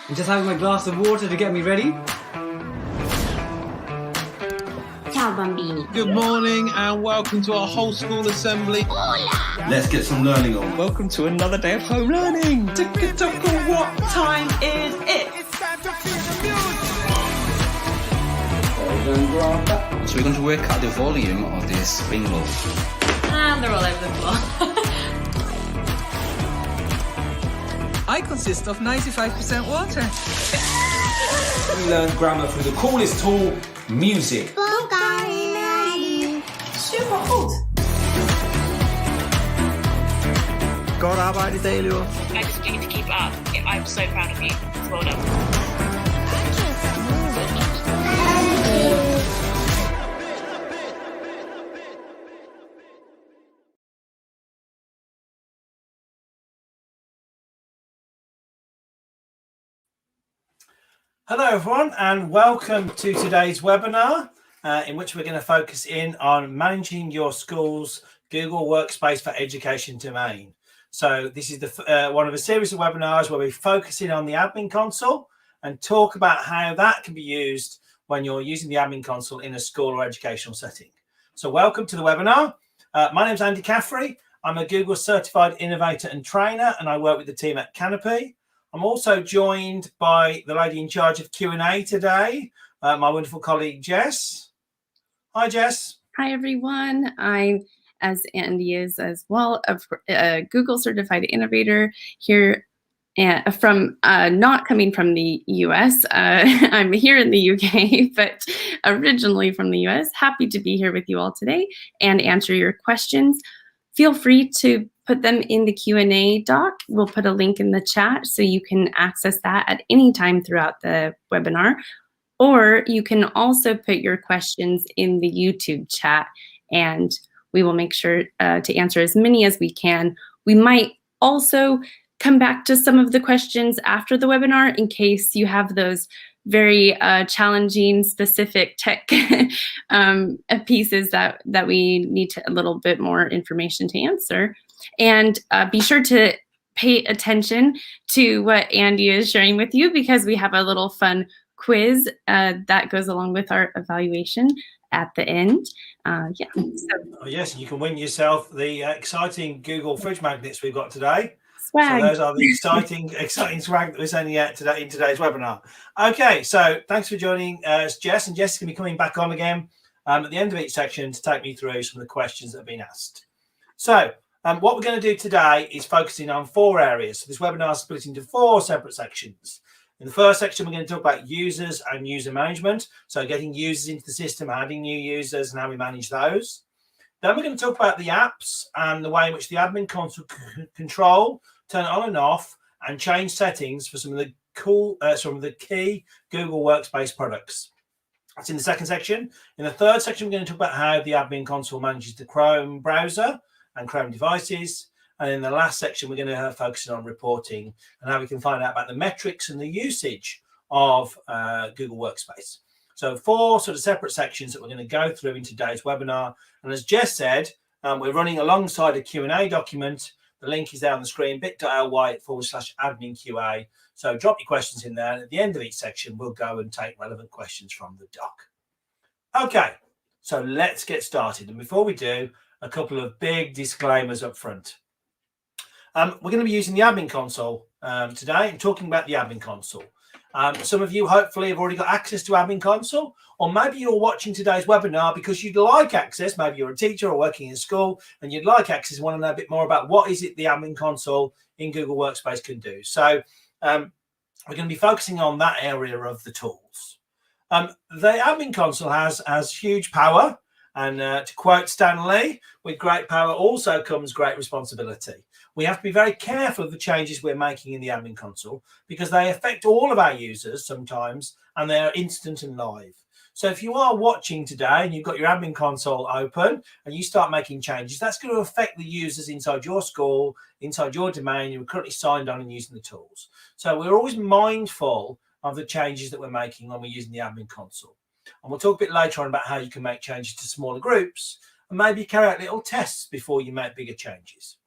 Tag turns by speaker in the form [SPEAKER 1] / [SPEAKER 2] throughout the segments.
[SPEAKER 1] I'm just having my glass of water to get me ready.
[SPEAKER 2] Ciao bambini.
[SPEAKER 3] Good morning and welcome to our whole school assembly.
[SPEAKER 2] Hola!
[SPEAKER 4] Let's get some learning on.
[SPEAKER 3] Welcome to another day of home learning.
[SPEAKER 5] What time is it?
[SPEAKER 6] So we're going to work out the volume of this spring roll.
[SPEAKER 5] And they're all over the floor.
[SPEAKER 3] I consist of 95% water.
[SPEAKER 7] We learn grammar through the coolest tool, music.
[SPEAKER 5] Super cool.
[SPEAKER 3] Godt arbejde i dag, elever.
[SPEAKER 8] I just need to keep up. I'm so proud of you. Well done.
[SPEAKER 9] Hello everyone and welcome to today's webinar in which we're going to focus in on managing your school's Google Workspace for Education domain. So this is the one of a series of webinars where we focus in on the admin console and talk about how that can be used when you're using the admin console in a school or educational setting. So welcome to the webinar. My name is Andy Caffrey. I'm a Google certified innovator and trainer and I work with the team at Canopy. I'm also joined by the lady in charge of Q&A today, my wonderful colleague, Jess. Hi, Jess.
[SPEAKER 10] Hi, everyone. I'm, as Andy is as well, a Google certified innovator here from not coming from the US. I'm here in the UK, but originally from the US. Happy to be here with you all today and answer your questions. Feel free to put them in the Q&A doc. We'll put a link in the chat so you can access that at any time throughout the webinar. Or you can also put your questions in the YouTube chat and we will make sure to answer as many as we can. We might also come back to some of the questions after the webinar in case you have those very challenging, specific tech pieces that we need a little bit more information to answer. And be sure to pay attention to what Andy is sharing with you because we have a little fun quiz that goes along with our evaluation at the end.
[SPEAKER 9] Yes, you can win yourself the exciting Google fridge magnets we've got today.
[SPEAKER 10] Swag.
[SPEAKER 9] So those are the exciting swag that we're sending out today in today's webinar. Okay, so thanks for joining us, Jess. And Jess is going to be coming back on again at the end of each section to take me through some of the questions that have been asked. So what we're going to do today is focusing on 4 areas. So this webinar is split into 4 separate sections. In the first section, we're going to talk about users and user management. So getting users into the system, adding new users and how we manage those. Then we're going to talk about the apps and the way in which the admin console can control, turn on and off, and change settings for some of the key Google Workspace products. That's in the second section. In the third section, we're going to talk about how the admin console manages the Chrome browser and Chrome devices. And in the last section, we're going to focus on reporting and how we can find out about the metrics and the usage of Google Workspace. So 4 sort of separate sections that we're going to go through in today's webinar. And as Jess said, we're running alongside a Q&A document. The link is there on the screen, bit.ly/adminqa. So drop your questions in there. And at the end of each section, we'll go and take relevant questions from the doc. Okay, so let's get started. And before we do, a couple of big disclaimers up front. We're going to be using the admin console today and talking about the admin console. Some of you hopefully have already got access to admin console, or maybe you're watching today's webinar because you'd like access. Maybe you're a teacher or working in school and you'd like access and want to know a bit more about what is it the admin console in Google Workspace can do. So we're going to be focusing on that area of the tools. The admin console has huge power. And to quote Stan Lee, with great power also comes great responsibility. We have to be very careful of the changes we're making in the admin console because they affect all of our users sometimes and they're instant and live. So if you are watching today and you've got your admin console open and you start making changes, that's going to affect the users inside your school, inside your domain. You're currently signed on and using the tools. So we're always mindful of the changes that we're making when we're using the admin console. And we'll talk a bit later on about how you can make changes to smaller groups and maybe carry out little tests before you make bigger changes.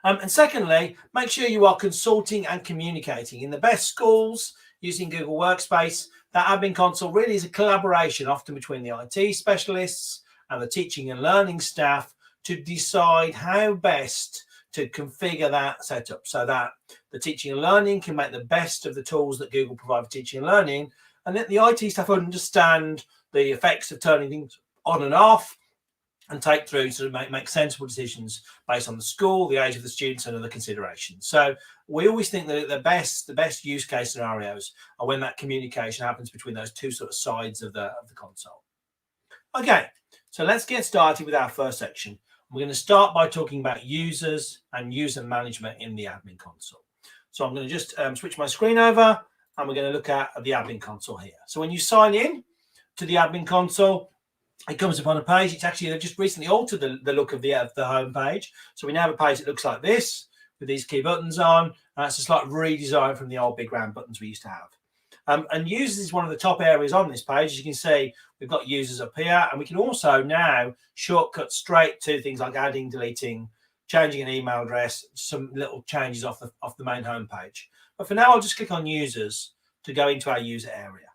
[SPEAKER 9] And secondly, make sure you are consulting and communicating. In the best schools using Google Workspace, that admin console really is a collaboration often between the IT specialists and the teaching and learning staff to decide how best to configure that setup so that the teaching and learning can make the best of the tools that Google provide for teaching and learning, and that the IT staff understand the effects of turning things on and off and take through to make sensible decisions based on the school, the age of the students, and other considerations. So we always think that the best use case scenarios are when that communication happens between those two sort of sides of the console. Okay, so let's get started with our first section. We're going to start by talking about users and user management in the admin console. So I'm going to just switch my screen over, and we're going to look at the admin console here. So when you sign in to the admin console, it comes up on a page. It's actually, they've just recently altered the look of the home page. So we now have a page that looks like this with these key buttons on. It's a slight redesign from the old big round buttons we used to have. And users is one of the top areas on this page. As you can see, we've got users up here, and we can also now shortcut straight to things like adding, deleting, changing an email address, some little changes off the main home page. But for now, I'll just click on users to go into our user area.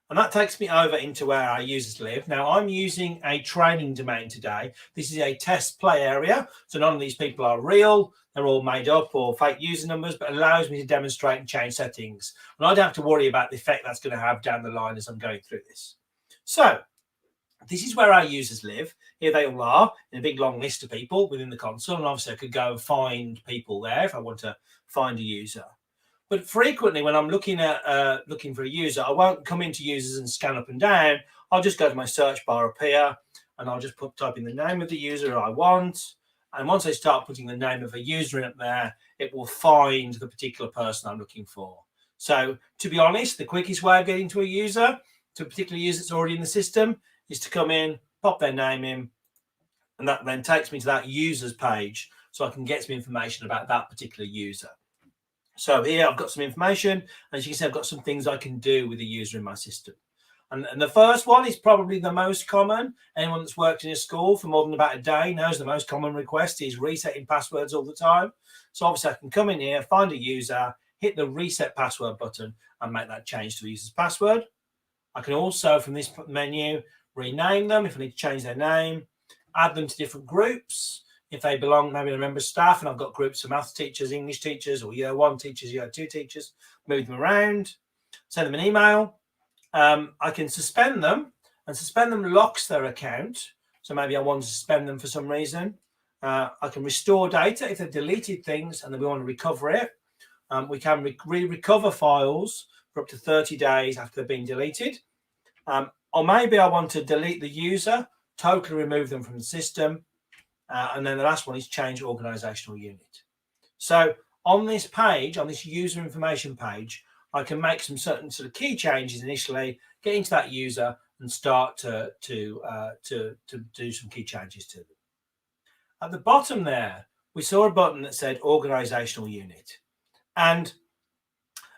[SPEAKER 9] And that takes me over into where our users live. Now, I'm using a training domain today. This is a test play area. So none of these people are real. They're all made up or fake user numbers, but it allows me to demonstrate and change settings. And I don't have to worry about the effect that's going to have down the line as I'm going through this. So this is where our users live. Here they all are in a big long list of people within the console. And obviously I could go and find people there if I want to find a user. But frequently when I'm looking for a user, I won't come into users and scan up and down. I'll just go to my search bar up here, and I'll just type in the name of the user I want. And once I start putting the name of a user in up there, it will find the particular person I'm looking for. So to be honest, the quickest way of getting to a user, to a particular user that's already in the system, is to come in, pop their name in, and that then takes me to that user's page so I can get some information about that particular user. So here I've got some information. As you can see, I've got some things I can do with the user in my system. And the first one is probably the most common. Anyone that's worked in a school for more than about a day knows the most common request is resetting passwords all the time. So obviously I can come in here, find a user, hit the reset password button and make that change to a user's password. I can also, from this menu, rename them if I need to change their name, add them to different groups. If they belong maybe to a member of staff, and I've got groups of maths teachers, English teachers, or year 1 teachers, year 2 teachers, move them around, send them an email. I can suspend them, and suspend them locks their account. So maybe I want to suspend them for some reason. I can restore data if they've deleted things and then we want to recover it. We can recover files for up to 30 days after they've been deleted. Or maybe I want to delete the user, totally remove them from the system. And then the last one is change organizational unit. So on this page, on this user information page, I can make some certain sort of key changes initially, get into that user and start to do some key changes to them. At the bottom there, we saw a button that said organizational unit. And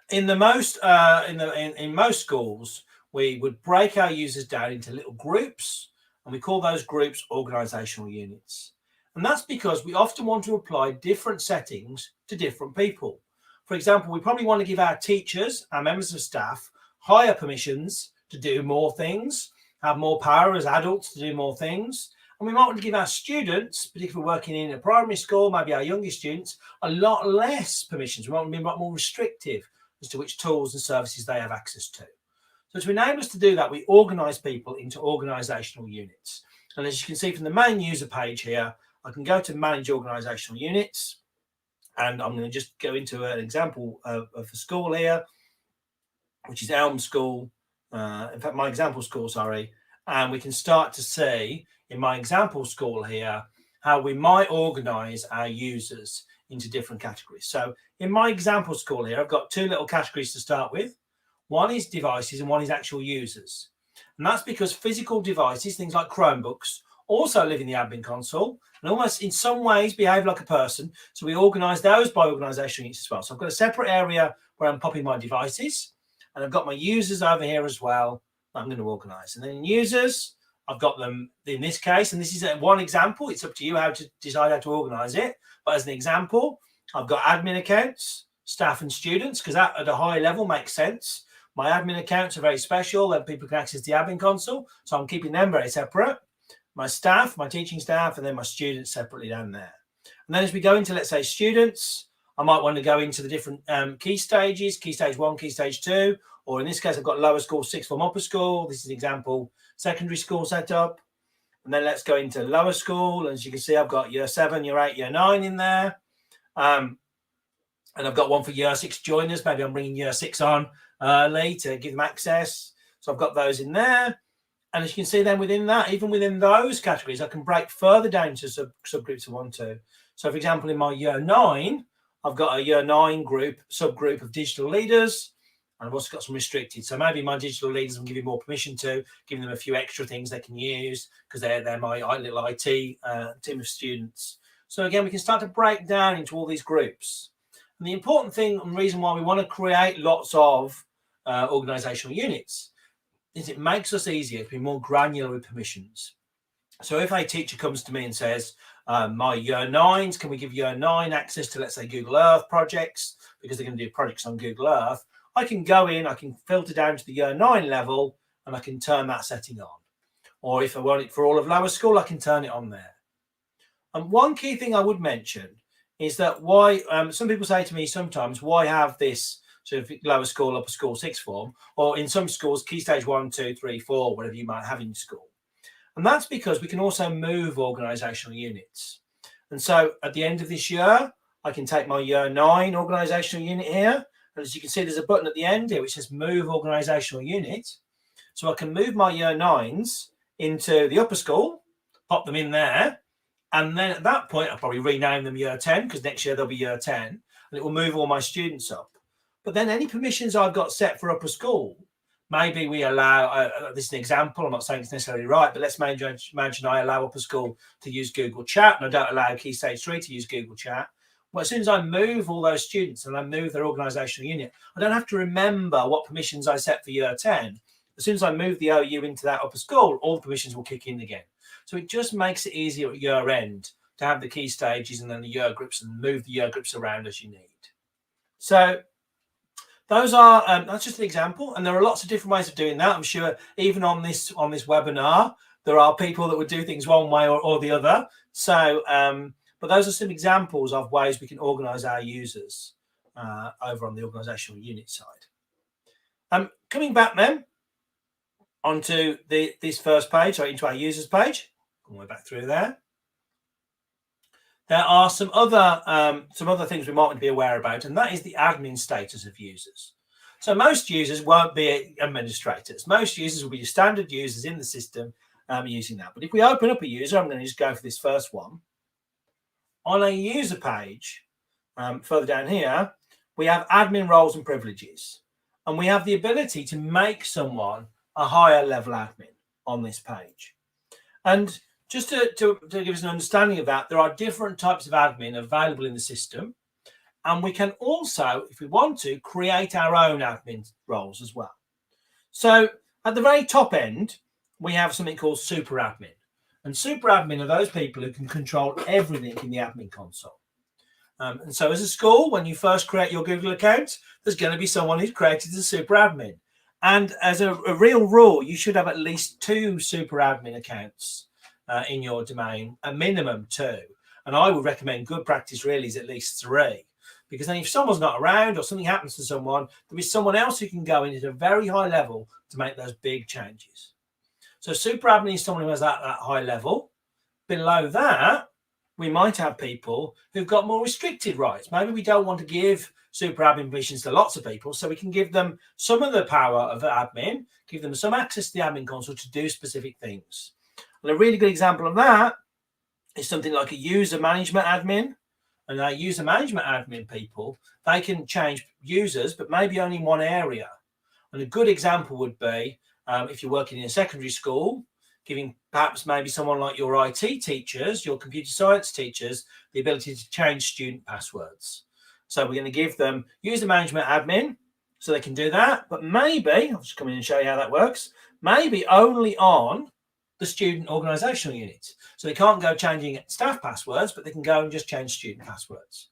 [SPEAKER 9] in the most in most schools, we would break our users down into little groups, and we call those groups organizational units. And that's because we often want to apply different settings to different people. For example, we probably want to give our teachers, our members of staff, higher permissions to do more things, have more power as adults to do more things. And we might want to give our students, particularly working in a primary school, maybe our youngest students, a lot less permissions. We want to be a lot more restrictive as to which tools and services they have access to. So to enable us to do that, we organize people into organizational units. And as you can see from the main user page here, I can go to manage organizational units, and I'm going to just go into an example of a school here, which is Elm School. In fact, my example school, sorry. And we can start to see in my example school here how we might organize our users into different categories. So in my example school here, I've got 2 little categories to start with. One is devices and one is actual users. And that's because physical devices, things like Chromebooks, also live in the admin console and almost in some ways behave like a person. So we organize those by organizational units as well. So I've got a separate area where I'm popping my devices, and I've got my users over here as well that I'm going to organize. And then in users, I've got them in this case, and this is one example. It's up to you how to decide how to organize it. But as an example, I've got admin accounts, staff and students, because that at a high level makes sense. My admin accounts are very special and people can access the admin console. So I'm keeping them very separate. My staff, my teaching staff, and then my students separately down there. And then as we go into, let's say, students, I might want to go into the different key stages, key stage 1, key stage 2, or in this case, I've got lower school, sixth form, upper school. This is an example secondary school setup. And then let's go into lower school. As you can see, I've got year 7, year 8, year 9 in there. And I've got one for year 6 joiners. Maybe I'm bringing year 6 on early to give them access. So I've got those in there. And as you can see then within that, even within those categories, I can break further down into subgroups of 1, 2. So for example, in my year 9, I've got a year 9 subgroup of digital leaders. And I've also got some restricted. So maybe my digital leaders I'm giving more permission to, giving them a few extra things they can use because they're my little IT team of students. So again, we can start to break down into all these groups. And the important thing and reason why we want to create lots of organizational units is it makes us easier to be more granular with permissions. So if a teacher comes to me and says, my year 9s, can we give year 9 access to, let's say, Google Earth projects because they're going to do projects on Google Earth, I can go in, I can filter down to the year 9 level and I can turn that setting on. Or if I want it for all of lower school, I can turn it on there. And one key thing I would mention is that why some people say to me sometimes, why have this sort of lower school, upper school, sixth form, or in some schools, key stage 1, 2, 3, 4, whatever you might have in school. And that's because we can also move organizational units. And so at the end of this year, I can take my year 9 organizational unit here. And as you can see, there's a button at the end here which says move organizational unit. So I can move my year 9s into the upper school, pop them in there. And then at that point, I'll probably rename them year 10 because next year they'll be year 10 and it will move all my students up. But then any permissions I've got set for upper school, maybe we allow, this is an example, I'm not saying it's necessarily right, but let's imagine I allow upper school to use Google Chat and I don't allow Key Stage 3 to use Google Chat. Well, as soon as I move all those students and I move their organizational unit, I don't have to remember what permissions I set for year 10. As soon as I move the OU into that upper school, all the permissions will kick in again. So it just makes it easier at year end to have the key stages and then the year groups and move the year groups around as you need. So those are, that's just an example. And there are lots of different ways of doing that. I'm sure even on this webinar, there are people that would do things one way or the other. So, but those are some examples of ways we can organize our users over on the organizational unit side. Coming back then onto this first page, or into our users page, all the way back through there. There are some other things we might want to be aware about, and that is the admin status of users. So most users won't be administrators. Most users will be your standard users in the system using that. But if we open up a user, I'm going to just go for this first one. On a user page, further down here, we have admin roles and privileges. And we have the ability to make someone a higher level admin on this page. And just to give us an understanding of that, there are different types of admin available in the system. And we can also, if we want to, create our own admin roles as well. So at the very top end, we have something called super admin. And super admin are those people who can control everything in the admin console. And so as a school, when you first create your Google account, there's going to be someone who's created as a super admin. And as a real rule, you should have at least 2 super admin accounts in your domain, a minimum 2. And I would recommend good practice really is at least 3. Because then if someone's not around or something happens to someone, there'll be someone else who can go in at a very high level to make those big changes. So super admin is someone who has that high level. Below that, we might have people who've got more restricted rights. Maybe we don't want to give super admin permissions to lots of people, so we can give them some of the power of admin, give them some access to the admin console to do specific things. And a really good example of that is something like a user management admin. And our user management admin people, they can change users, but maybe only in one area. And a good example would be if you're working in a secondary school, giving perhaps maybe someone like your IT teachers, your computer science teachers, the ability to change student passwords. So we're going to give them user management admin so they can do that. But maybe, I'll just come in and show you how that works, maybe only on the student organisational unit. So they can't go changing staff passwords, but they can go and just change student passwords.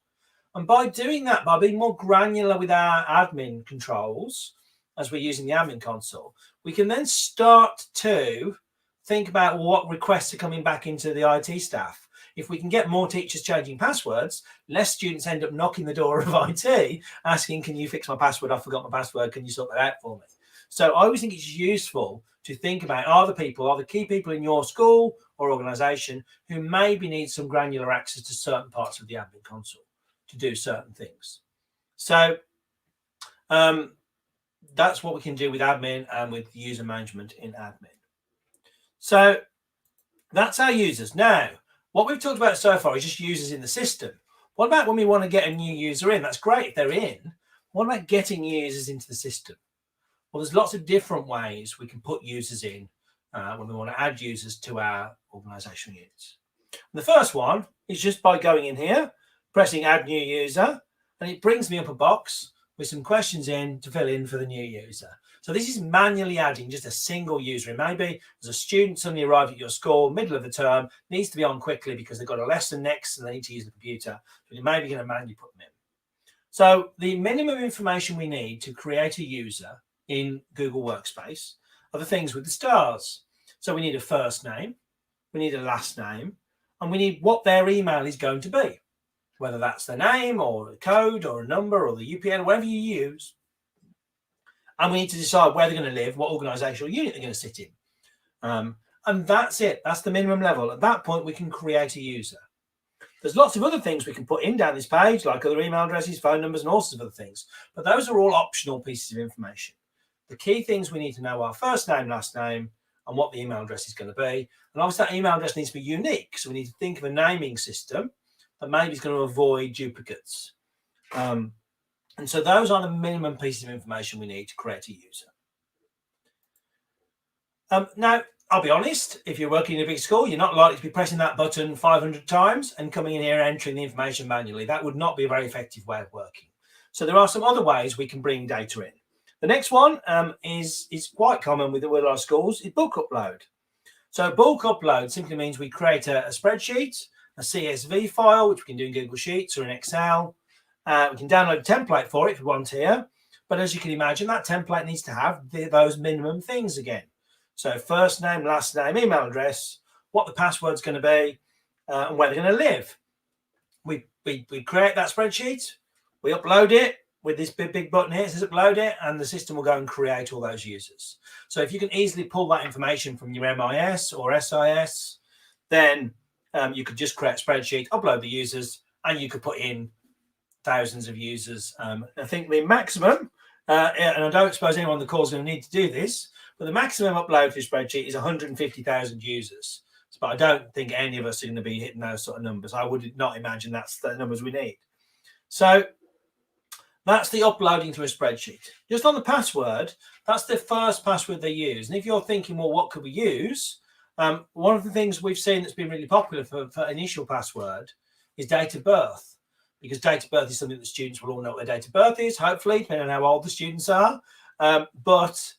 [SPEAKER 9] And by doing that, by being more granular with our admin controls, as we're using the admin console, we can then start to think about what requests are coming back into the IT staff. If we can get more teachers changing passwords, less students end up knocking the door of IT asking, can you fix my password? I forgot my password. Can you sort that out for me? So I always think it's useful to think about, are the key people in your school or organisation who maybe need some granular access to certain parts of the admin console to do certain things. So that's what we can do with admin and with user management in admin. So that's our users. Now, what we've talked about so far is just users in the system. What about when we want to get a new user in? That's great if they're in. What about getting users into the system? Well, there's lots of different ways we can put users in when we want to add users to our organisational units. And the first one is just by going in here, pressing add new user, and it brings me up a box with some questions in to fill in for the new user. So this is manually adding just a single user. It may be there's a student suddenly arrived at your school, middle of the term, needs to be on quickly because they've got a lesson next and they need to use the computer. So you may be going to manually put them in. So the minimum information we need to create a user in Google Workspace are the things with the stars. So we need a first name, we need a last name, and we need what their email is going to be, whether that's the name or a code or a number or the UPN, whatever you use. And we need to decide where they're going to live, what organisational unit they're going to sit in. And that's it. That's the minimum level. At that point, we can create a user. There's lots of other things we can put in down this page, like other email addresses, phone numbers, and all sorts of other things. But those are all optional pieces of information. The key things we need to know are first name, last name, and what the email address is going to be. And obviously, that email address needs to be unique. So we need to think of a naming system that maybe is going to avoid duplicates. And so those are the minimum pieces of information we need to create a user. Now, I'll be honest, if you're working in a big school, you're not likely to be pressing that button 500 times and coming in here and entering the information manually. That would not be a very effective way of working. So there are some other ways we can bring data in. The next one is quite common with our schools, is bulk upload. So bulk upload simply means we create a spreadsheet, a CSV file, which we can do in Google Sheets or in Excel. We can download a template for it if we want here. But as you can imagine, that template needs to have those minimum things again. So first name, last name, email address, what the password's going to be, and where they're going to live. We create that spreadsheet, we upload it with this big button here, it says upload it, and the system will go and create all those users. So if you can easily pull that information from your MIS or SIS, then you could just create a spreadsheet, upload the users, and you could put in thousands of users. I think the maximum, and I don't suppose anyone on the call is going to need to do this, but the maximum upload for a spreadsheet is 150,000 users. But I don't think any of us are going to be hitting those sort of numbers. I would not imagine that's the numbers we need. So that's the uploading to a spreadsheet. Just on the password, that's the first password they use. And if you're thinking, well, what could we use? One of the things we've seen that's been really popular for initial password is date of birth, because date of birth is something that students will all know what their date of birth is, hopefully, depending on how old the students are. But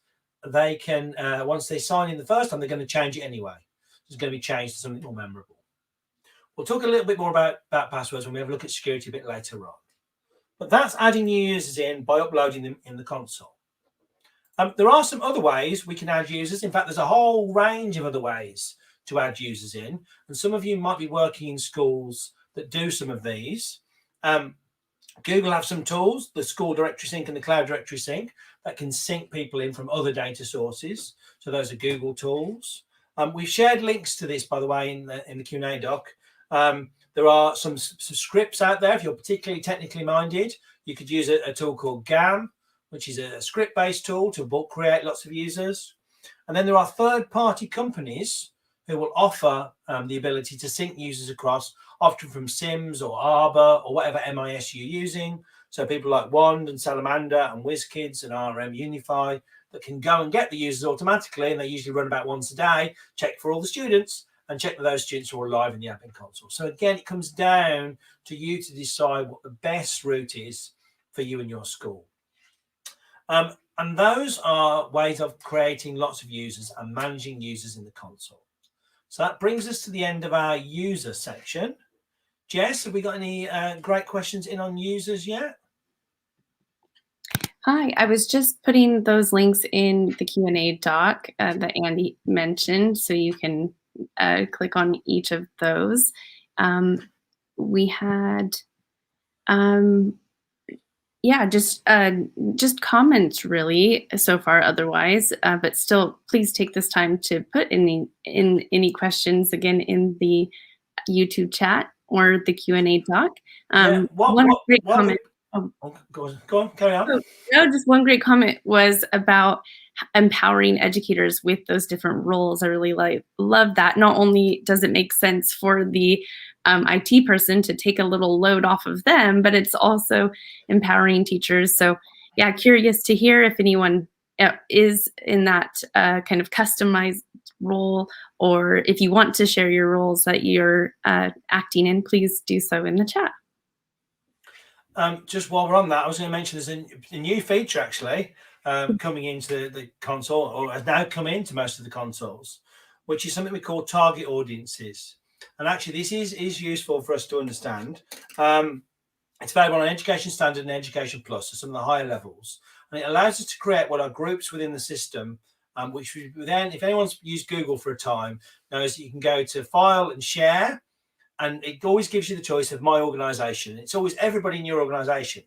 [SPEAKER 9] they can, once they sign in the first time, they're going to change it anyway. It's going to be changed to something more memorable. We'll talk a little bit more about passwords when we have a look at security a bit later on. But that's adding new users in by uploading them in the console. There are some other ways we can add users. In fact, there's a whole range of other ways to add users in. And some of you might be working in schools that do some of these. Google have some tools, the School Directory Sync and the Cloud Directory Sync, that can sync people in from other data sources. So those are Google tools. We've shared links to this, by the way, in the Q&A doc. There are some scripts out there. If you're particularly technically minded, you could use a tool called GAM, which is a script-based tool to bulk create lots of users. And then there are third-party companies who will offer the ability to sync users across, often from Sims or Arbor or whatever MIS you're using. So people like Wand and Salamander and WizKids and RM Unify that can go and get the users automatically, and they usually run about once a day, check for all the students, and check that those students are all live in the admin console. So again, it comes down to you to decide what the best route is for you and your school. And those are ways of creating lots of users and managing users in the console. So that brings us to the end of our user section. Jess, have we got any great questions in on users yet?
[SPEAKER 10] Hi, I was just putting those links in the Q&A doc that Andy mentioned, so you can click on each of those. We had, yeah, just comments really so far otherwise, but still, please take this time to put in any questions again in the YouTube chat or the Q&A doc. One great comment.
[SPEAKER 9] Go on, carry on.
[SPEAKER 10] No, just one great comment was about empowering educators with those different roles. I really love that. Not only does it make sense for the IT person to take a little load off of them, but it's also empowering teachers. So yeah, curious to hear if anyone is in that kind of customized role, or if you want to share your roles that you're acting in, please do so in the chat.
[SPEAKER 9] Just while we're on that, I was going to mention there's a new feature actually coming into the console, or has now come into most of the consoles, which is something we call target audiences. And actually, this is useful for us to understand. It's available on Education Standard and Education Plus, so some of the higher levels. And it allows us to create what are groups within the system, which we then, if anyone's used Google for a time, knows that you can go to File and Share, and it always gives you the choice of my organization. It's always everybody in your organization.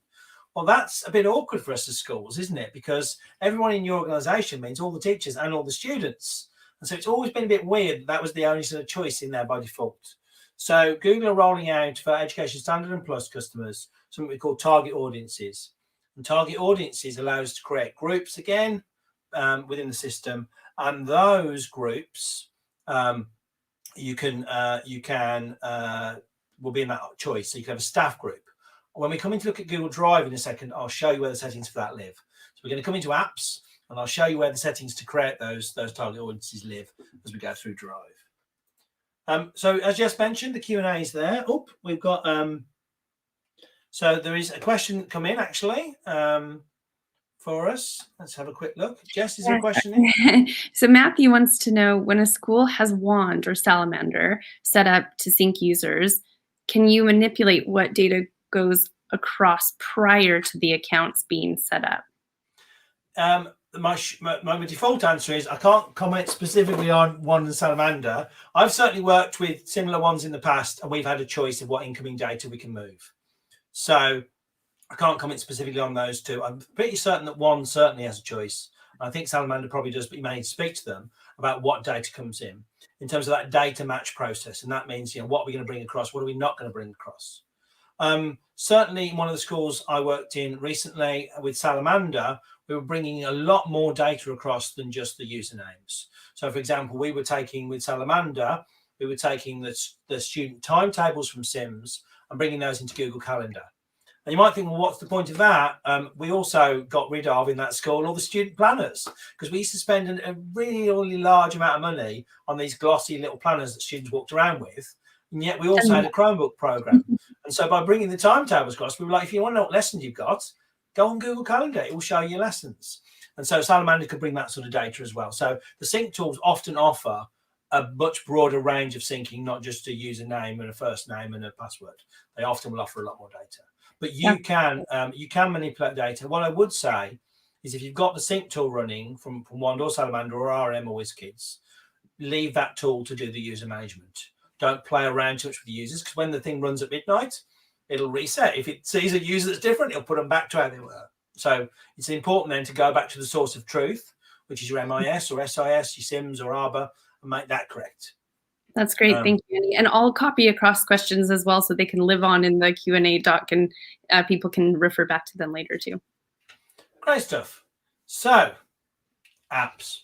[SPEAKER 9] Well, that's a bit awkward for us as schools, isn't it? Because everyone in your organization means all the teachers and all the students. And so it's always been a bit weird that was the only sort of choice in there by default. So Google are rolling out for Education Standard and Plus customers something we call target audiences. And target audiences allow us to create groups again within the system. And those groups will be in that choice. So you can have a staff group. When we come in to look at Google Drive in a second, I'll show you where the settings for that live. So we're going to come into apps, and I'll show you where the settings to create those target audiences live as we go through Drive. So as just mentioned, the Q&A is there. Oh, we've got so there is a question come in actually for us. Let's have a quick look. Jess, is there a question in?
[SPEAKER 10] So Matthew wants to know, when a school has Wand or Salamander set up to sync users, can you manipulate what data goes across prior to the accounts being set up?
[SPEAKER 9] My default answer is I can't comment specifically on Wand and Salamander. I've certainly worked with similar ones in the past, and we've had a choice of what incoming data we can move. So I can't comment specifically on those two. I'm pretty certain that Wand certainly has a choice. I think Salamander probably does, but you may need to speak to them about what data comes in terms of that data match process. And that means, what are we going to bring across? What are we not going to bring across? Certainly in one of the schools I worked in recently with Salamander, we were bringing a lot more data across than just the usernames. So for example, we were taking with Salamander, we were taking the student timetables from Sims and bringing those into Google Calendar. And you might think, well, what's the point of that? We also got rid of in that school all the student planners, because we used to spend a really, really large amount of money on these glossy little planners that students walked around with. And yet we also had a Chromebook program. And so by bringing the timetables across, we were like, if you want to know what lessons you've got, go on Google Calendar. It will show you lessons. And so Salamander could bring that sort of data as well. So the sync tools often offer a much broader range of syncing, not just a username and a first name and a password. They often will offer a lot more data. But you can manipulate data. What I would say is, if you've got the sync tool running from Wand or Salamander or RM or WizKids, leave that tool to do the user management. Don't play around too much with the users, because when the thing runs at midnight, it'll reset. If it sees a user that's different, it'll put them back to how they were. So it's important then to go back to the source of truth, which is your MIS or SIS, your SIMS or ARBA, and make that correct.
[SPEAKER 10] That's great. Thank you, Andy. And I'll copy across questions as well, so they can live on in the Q&A doc, and people can refer back to them later too.
[SPEAKER 9] Great stuff. So, apps.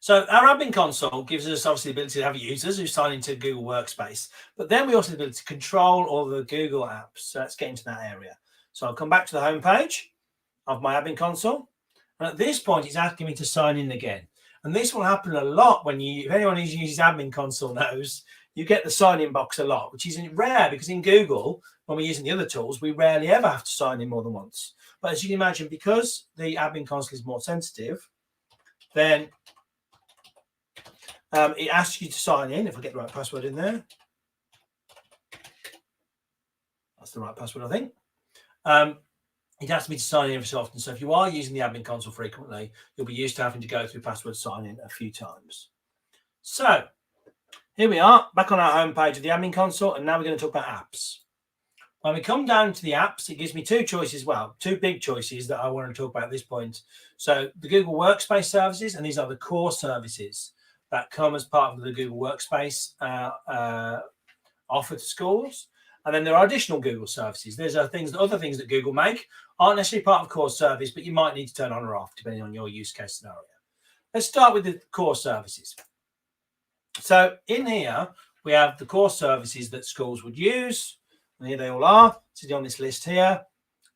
[SPEAKER 9] So our admin console gives us obviously the ability to have users who sign into Google Workspace, but then we also have the ability to control all the Google apps. So let's get into that area. So I'll come back to the home page of my admin console. And at this point, it's asking me to sign in again. And this will happen a lot if anyone who uses admin console knows, you get the sign-in box a lot, which is rare, because in Google, when we're using the other tools, we rarely ever have to sign in more than once. But as you can imagine, because the admin console is more sensitive, then It asks you to sign in. If I get the right password in there. That's the right password, I think. It asks me to sign in every so often. So if you are using the admin console frequently, you'll be used to having to go through password sign in a few times. So here we are back on our home page of the admin console. And now we're going to talk about apps. When we come down to the apps, it gives me two choices. Well, two big choices that I want to talk about at this point. So the Google Workspace services, and these are the core services that come as part of the Google Workspace offer to schools. And then there are additional Google services. There's other things that Google make aren't necessarily part of core service, but you might need to turn on or off depending on your use case scenario. Let's start with the core services. So in here, we have the core services that schools would use. And here they all are, sitting on this list here.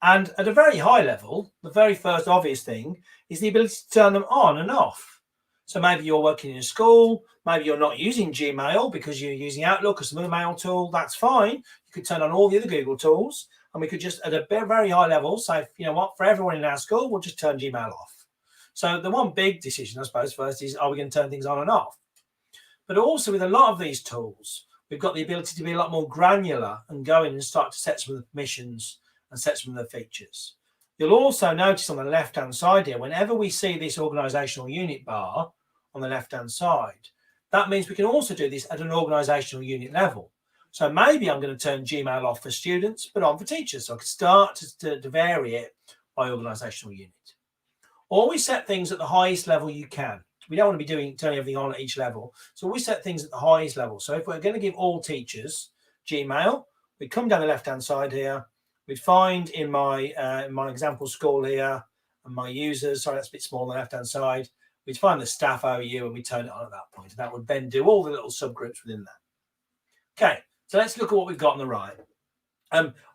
[SPEAKER 9] And at a very high level, the very first obvious thing is the ability to turn them on and off. So maybe you're working in a school, maybe you're not using Gmail because you're using Outlook or some other mail tool. That's fine. You could turn on all the other Google tools, and we could just, at a very high level, say, you know what, for everyone in our school, we'll just turn Gmail off. So the one big decision, I suppose, first is, are we going to turn things on and off? But also with a lot of these tools, we've got the ability to be a lot more granular and go in and start to set some of the permissions and set some of the features. You'll also notice on the left-hand side here, whenever we see this organizational unit bar on the left-hand side, that means we can also do this at an organizational unit level. So maybe I'm going to turn Gmail off for students, but on for teachers. So I could start to vary it by organizational unit. Always set things at the highest level you can. We don't want to be turning everything on at each level. So we set things at the highest level. So if we're going to give all teachers Gmail, we come down the left-hand side here. We'd find in my example school here and my users, sorry, that's a bit small on the left-hand side. We'd find the staff OU and we turn it on at that point. And that would then do all the little subgroups within that. Okay, so let's look at what we've got on the right.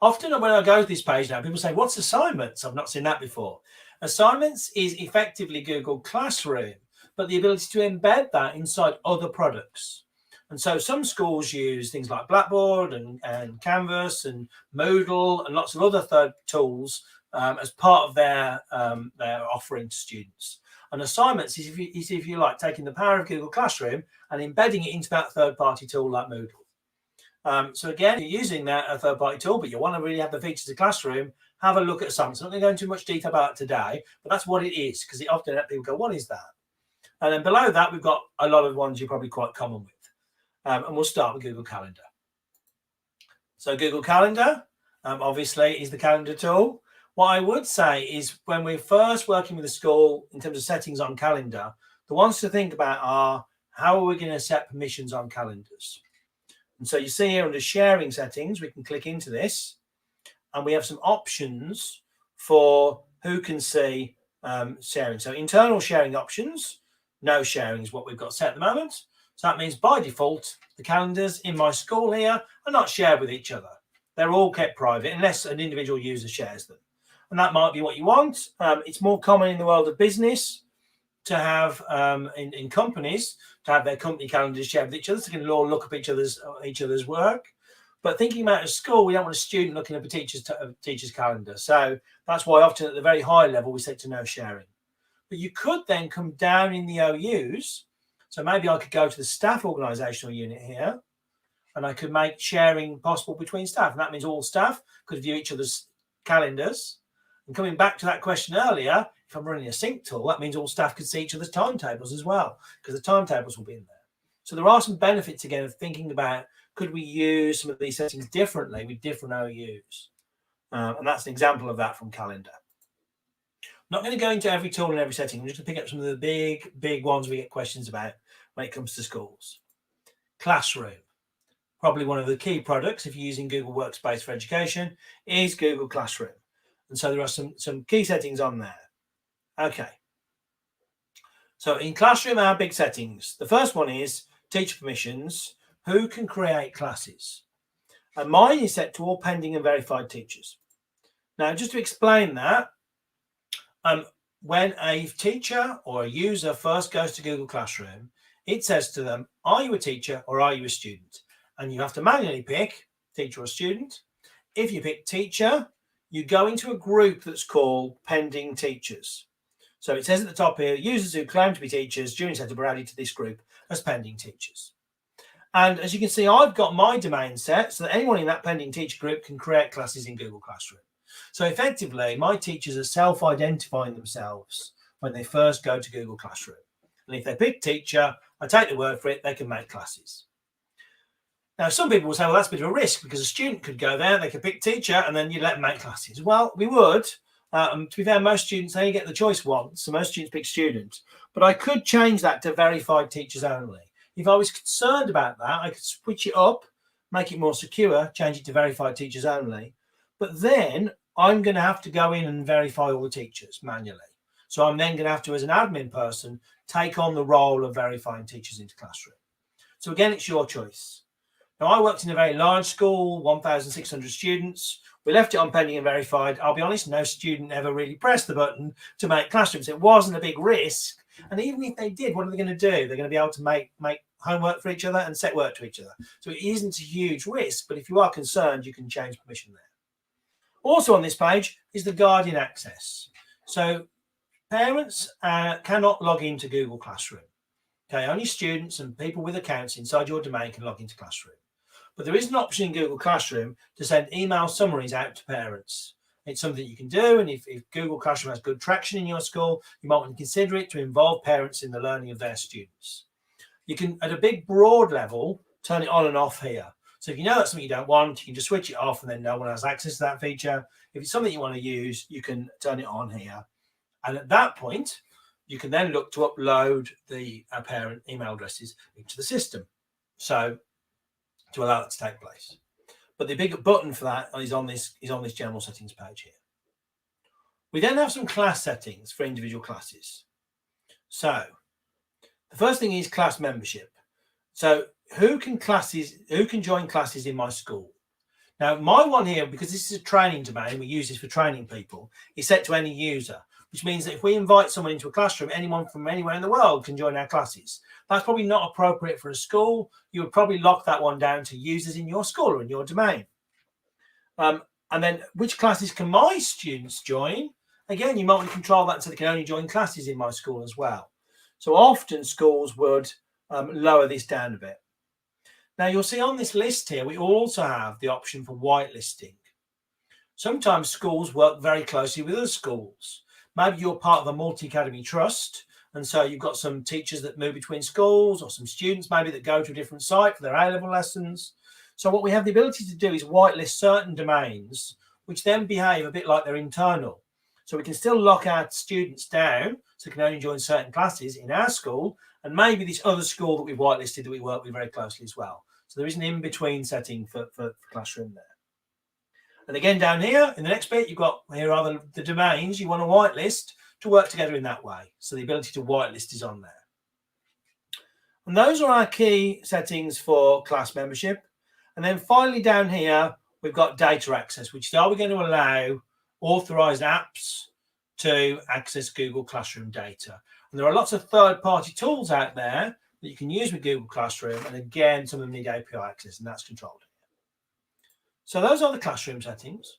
[SPEAKER 9] Often when I go to this page now, people say, what's assignments? I've not seen that before. Assignments is effectively Google Classroom, but the ability to embed that inside other products. And so some schools use things like Blackboard and Canvas and Moodle and lots of other third tools as part of their offering to students. And assignments is, if you like, taking the power of Google Classroom and embedding it into that third-party tool like Moodle. So again, you're using that a third-party tool, but you want to really have the features of Classroom, have a look at assignments. I'm not going to go into much detail about it today, but that's what it is, because it often people go, what is that? And then below that, we've got a lot of ones you're probably quite common with. And we'll start with Google Calendar. So Google Calendar, obviously, is the calendar tool. What I would say is when we're first working with a school in terms of settings on calendar, the ones to think about are how are we going to set permissions on calendars? And so you see here under sharing settings, we can click into this and we have some options for who can see sharing. So internal sharing options, no sharing is what we've got set at the moment. So that means by default, the calendars in my school here are not shared with each other. They're all kept private unless an individual user shares them. And that might be what you want. It's more common in the world of business to have, in companies, to have their company calendars shared with each other so they can all look up each other's work. But thinking about a school, we don't want a student looking up a teacher's calendar. So that's why often at the very high level, we set to no sharing. But you could then come down in the OUs. So maybe I could go to the staff organizational unit here and I could make sharing possible between staff. And that means all staff could view each other's calendars. And coming back to that question earlier, if I'm running a sync tool, that means all staff could see each other's timetables as well, because the timetables will be in there. So there are some benefits, again, of thinking about could we use some of these settings differently with different OUs? And that's an example of that from Calendar. I'm not going to go into every tool and every setting. I'm just going to pick up some of the big ones we get questions about when it comes to schools. Classroom. Probably one of the key products, if you're using Google Workspace for education, is Google Classroom. And so there are some key settings on there. Okay. So in Classroom, our big settings. The first one is teacher permissions. Who can create classes? And mine is set to all pending and verified teachers. Now, just to explain that, when a teacher or a user first goes to Google Classroom, it says to them, are you a teacher or are you a student? And you have to manually pick teacher or student. If you pick teacher, you go into a group that's called pending teachers. So it says at the top here, users who claim to be teachers during setup are added to this group. as pending teachers. And as you can see, I've got my domain set so that anyone in that pending teacher group can create classes in Google Classroom. So effectively, my teachers are self-identifying themselves when they first go to Google Classroom. And if they pick teacher, I take the word for it, they can make classes. Now, some people will say, well, that's a bit of a risk because a student could go there, they could pick teacher, and then you let them make classes. Well, we would. To be fair, most students only get the choice once, so most students pick student. But I could change that to verified teachers only. If I was concerned about that, I could switch it up, make it more secure, change it to verified teachers only. But then I'm going to have to go in and verify all the teachers manually. So I'm then going to have to, as an admin person, take on the role of verifying teachers into Classroom. So again, it's your choice. Now, I worked in a very large school, 1,600 students. We left it on pending and verified. I'll be honest, no student ever really pressed the button to make classrooms. It wasn't a big risk. And even if they did, what are they going to do? They're going to be able to make homework for each other and set work to each other. So it isn't a huge risk, but if you are concerned, you can change permission there. Also on this page is the Guardian access. So parents cannot log into Google Classroom. Okay, only students and people with accounts inside your domain can log into Classroom. But there is an option in Google Classroom to send email summaries out to parents. It's something you can do, and if Google Classroom has good traction in your school, you might want to consider it to involve parents in the learning of their students. You can, at a big broad level, turn it on and off here. So if you know that's something you don't want, you can just switch it off and then no one has access to that feature. If it's something you want to use, you can turn it on here. And at that point, you can then look to upload the parent email addresses into the system. So to allow that to take place. But the big button for that is on this general settings page here. We then have some class settings for individual classes. So the first thing is class membership. So who can join classes in my school? Now, my one here, because this is a training domain, we use this for training people, is set to any user, which means that if we invite someone into a classroom, anyone from anywhere in the world can join our classes. That's probably not appropriate for a school. You would probably lock that one down to users in your school or in your domain. And then which classes can my students join? Again, you might want to control that so they can only join classes in my school as well. So often schools would lower this down a bit. Now you'll see on this list here, we also have the option for whitelisting. Sometimes schools work very closely with other schools. Maybe you're part of a multi-academy trust, and so you've got some teachers that move between schools or some students maybe that go to a different site for their A-level lessons. So what we have the ability to do is whitelist certain domains, which then behave a bit like they're internal. So we can still lock our students down, so they can only join certain classes in our school, and maybe this other school that we've whitelisted that we work with very closely as well. So there is an in-between setting for Classroom there. And again, down here in the next bit, you've got, here are the domains you want to whitelist to work together in that way. So the ability to whitelist is on there. And those are our key settings for class membership. And then finally down here, we've got data access, which is, are we going to allow authorized apps to access Google Classroom data? And there are lots of third-party tools out there that you can use with Google Classroom. And again, some of them need API access, and that's controlled. So those are the Classroom settings.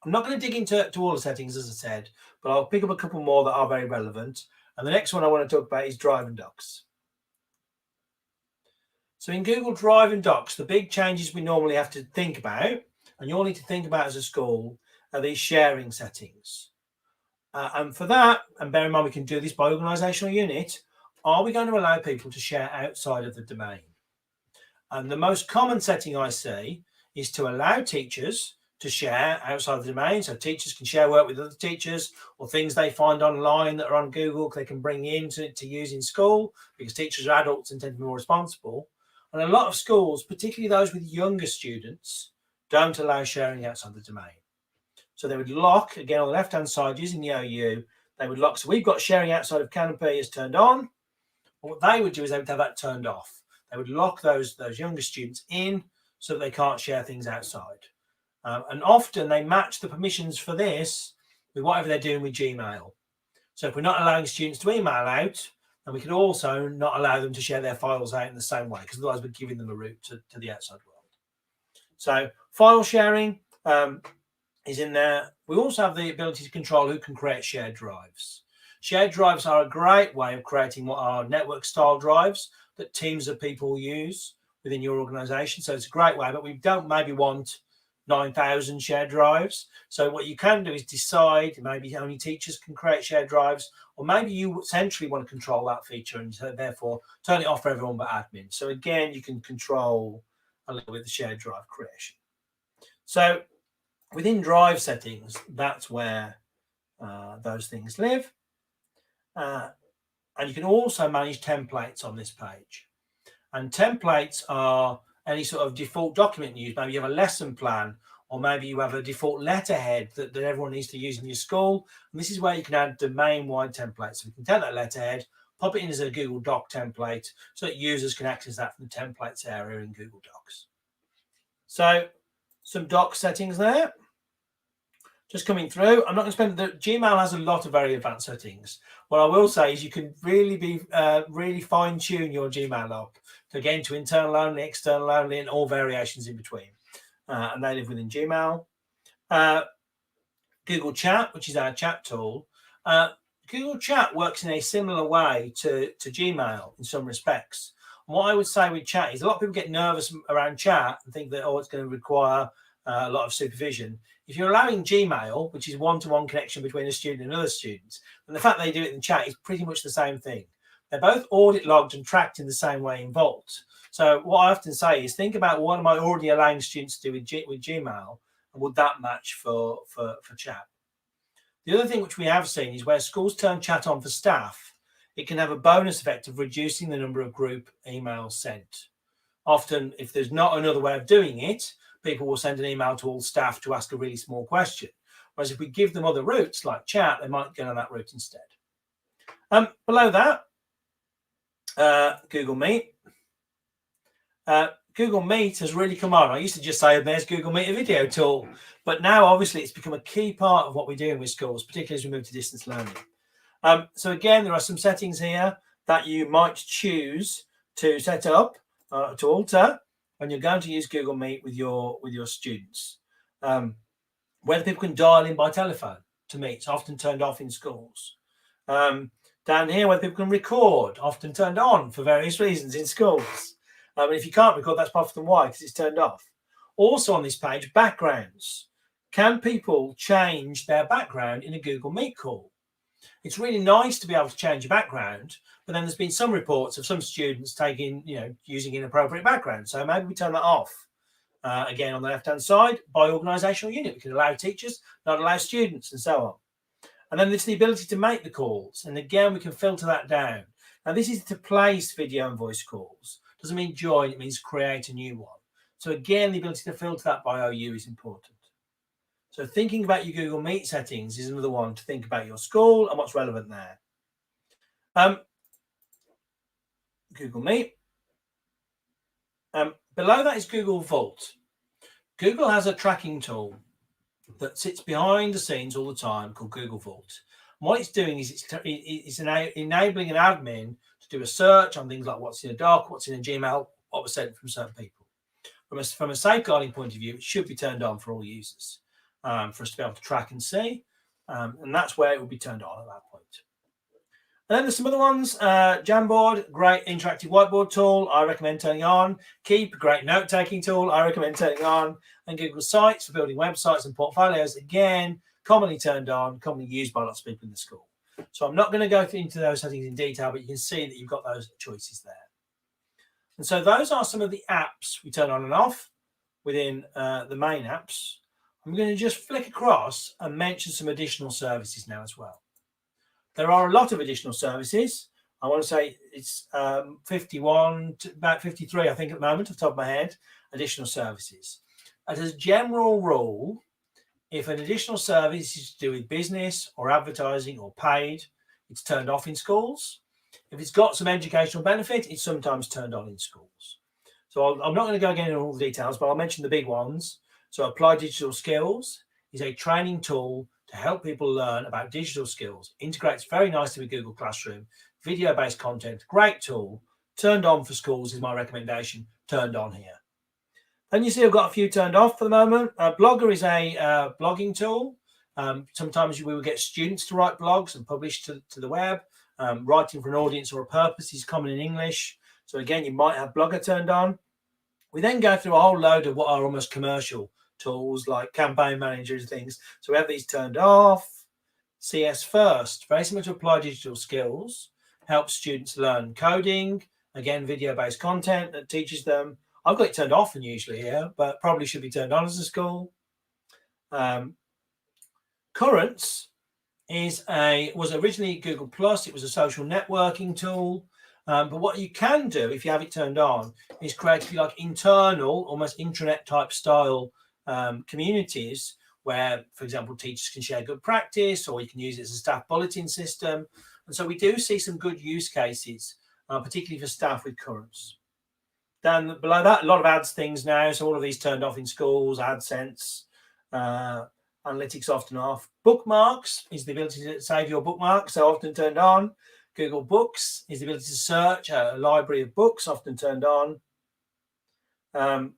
[SPEAKER 9] I'm not going to dig into all the settings, as I said, but I'll pick up a couple more that are very relevant. And the next one I want to talk about is Drive and Docs. So in Google Drive and Docs, the big changes we normally have to think about, and you all need to think about as a school, are these sharing settings. And for that, and bear in mind we can do this by organisational unit, are we going to allow people to share outside of the domain? And the most common setting I see is to allow teachers to share outside of the domain. So teachers can share work with other teachers or things they find online that are on Google they can bring in to use in school, because teachers are adults and tend to be more responsible. And a lot of schools, particularly those with younger students, don't allow sharing outside the domain. So they would lock, again, on the left-hand side, using the OU, they would lock. So we've got sharing outside of Canopy is turned on. What they would do is they would have that turned off. They would lock those younger students in so that they can't share things outside. And often they match the permissions for this with whatever they're doing with Gmail. So if we're not allowing students to email out, then we could also not allow them to share their files out in the same way, because otherwise we're giving them a route to the outside world. So file sharing is in there. We also have the ability to control who can create shared drives. Shared drives are a great way of creating what are network style drives that teams of people use within your organization. So it's a great way, but we don't maybe want 9,000 shared drives. So what you can do is decide maybe only teachers can create shared drives, or maybe you centrally want to control that feature and therefore turn it off for everyone but admin. So again, you can control a little bit the shared drive creation. So within drive settings, that's where those things live. And you can also manage templates on this page. And templates are any sort of default document used. Maybe you have a lesson plan, or maybe you have a default letterhead that everyone needs to use in your school. And this is where you can add domain-wide templates. So we can take that letterhead, pop it in as a Google Doc template so that users can access that from the templates area in Google Docs. So some doc settings there. Just coming through. I'm not going to spend Gmail has a lot of very advanced settings. What I will say is you can really fine tune your Gmail up again to internal only, external only, and all variations in between. And they live within Gmail. Google Chat, which is our chat tool. Google Chat works in a similar way to Gmail in some respects. And what I would say with chat is a lot of people get nervous around chat and think that, oh, it's going to require a lot of supervision. If you're allowing Gmail, which is one-to-one connection between a student and other students, then the fact they do it in chat is pretty much the same thing. They're both audit logged and tracked in the same way in Vault. So what I often say is think about what am I already allowing students to do with Gmail, and would that match for chat? The other thing which we have seen is where schools turn chat on for staff, it can have a bonus effect of reducing the number of group emails sent. Often, if there's not another way of doing it, people will send an email to all staff to ask a really small question. Whereas if we give them other routes like chat, they might go on that route instead. Below that, Google Meet. Google Meet has really come on. I used to just say, there's Google Meet, a video tool. But now, obviously, it's become a key part of what we're doing with schools, particularly as we move to distance learning. So again, there are some settings here that you might choose to set up, to alter, when you're going to use Google Meet with your students. Whether people can dial in by telephone to meet, it's often turned off in schools. Down here, whether people can record, often turned on for various reasons in schools. And if you can't record, that's often why, because it's turned off. Also on this page, backgrounds. Can people change their background in a Google Meet call? It's really nice to be able to change your background, but then there's been some reports of some students using inappropriate background. So maybe we turn that off. Again, on the left-hand side, by organisational unit, we can allow teachers, not allow students, and so on. And then there's the ability to make the calls. And again, we can filter that down. Now, this is to place video and voice calls. Doesn't mean join, it means create a new one. So again, the ability to filter that by OU is important. So thinking about your Google Meet settings is another one to think about your school and what's relevant there. Google Meet. Below that is Google Vault. Google has a tracking tool that sits behind the scenes all the time called Google Vault. And what it's doing is it's enabling an admin to do a search on things like what's in a doc, what's in a Gmail, what was sent from certain people. From a safeguarding point of view, it should be turned on for all users for us to be able to track and see. And that's where it will be turned on at that point. And then there's some other ones. Jamboard, great interactive whiteboard tool, I recommend turning on. Keep, great note-taking tool, I recommend turning on. And Google Sites for building websites and portfolios, again, commonly turned on, commonly used by lots of people in the school. So I'm not going to go into those settings in detail, but you can see that you've got those choices there. And so those are some of the apps we turn on and off within the main apps. I'm going to just flick across and mention some additional services now as well. There are a lot of additional services. I want to say it's 51 to about 53, I think, at the moment, off the top of my head, additional services. As a general rule, if an additional service is to do with business or advertising or paid, it's turned off in schools. If it's got some educational benefit, it's sometimes turned on in schools. So I'm not going to go again into all the details, but I'll mention the big ones. So Applied Digital Skills is a training tool to help people learn about digital skills. Integrates very nicely with Google Classroom, video-based content, great tool. Turned on for schools is my recommendation, turned on here. Then you see I've got a few turned off for the moment. Blogger is a blogging tool. Sometimes we will get students to write blogs and publish to the web. Writing for an audience or a purpose is common in English. So again, you might have Blogger turned on. We then go through a whole load of what are almost commercial tools like Campaign Manager and things. So we have these turned off. CS First, very similar to Applied Digital Skills, helps students learn coding. Again, video-based content that teaches them. I've got it turned off usually here, but probably should be turned on as a school. Currents was originally Google Plus. It was a social networking tool. But what you can do if you have it turned on is create like internal, almost intranet type style communities where, for example, teachers can share good practice, or you can use it as a staff bulletin system. And so we do see some good use cases, particularly for staff with Currents. Down below that, a lot of ads things now. So all of these turned off in schools, AdSense, analytics often off. Bookmarks is the ability to save your bookmarks, so often turned on. Google Books is the ability to search a library of books, often turned on. And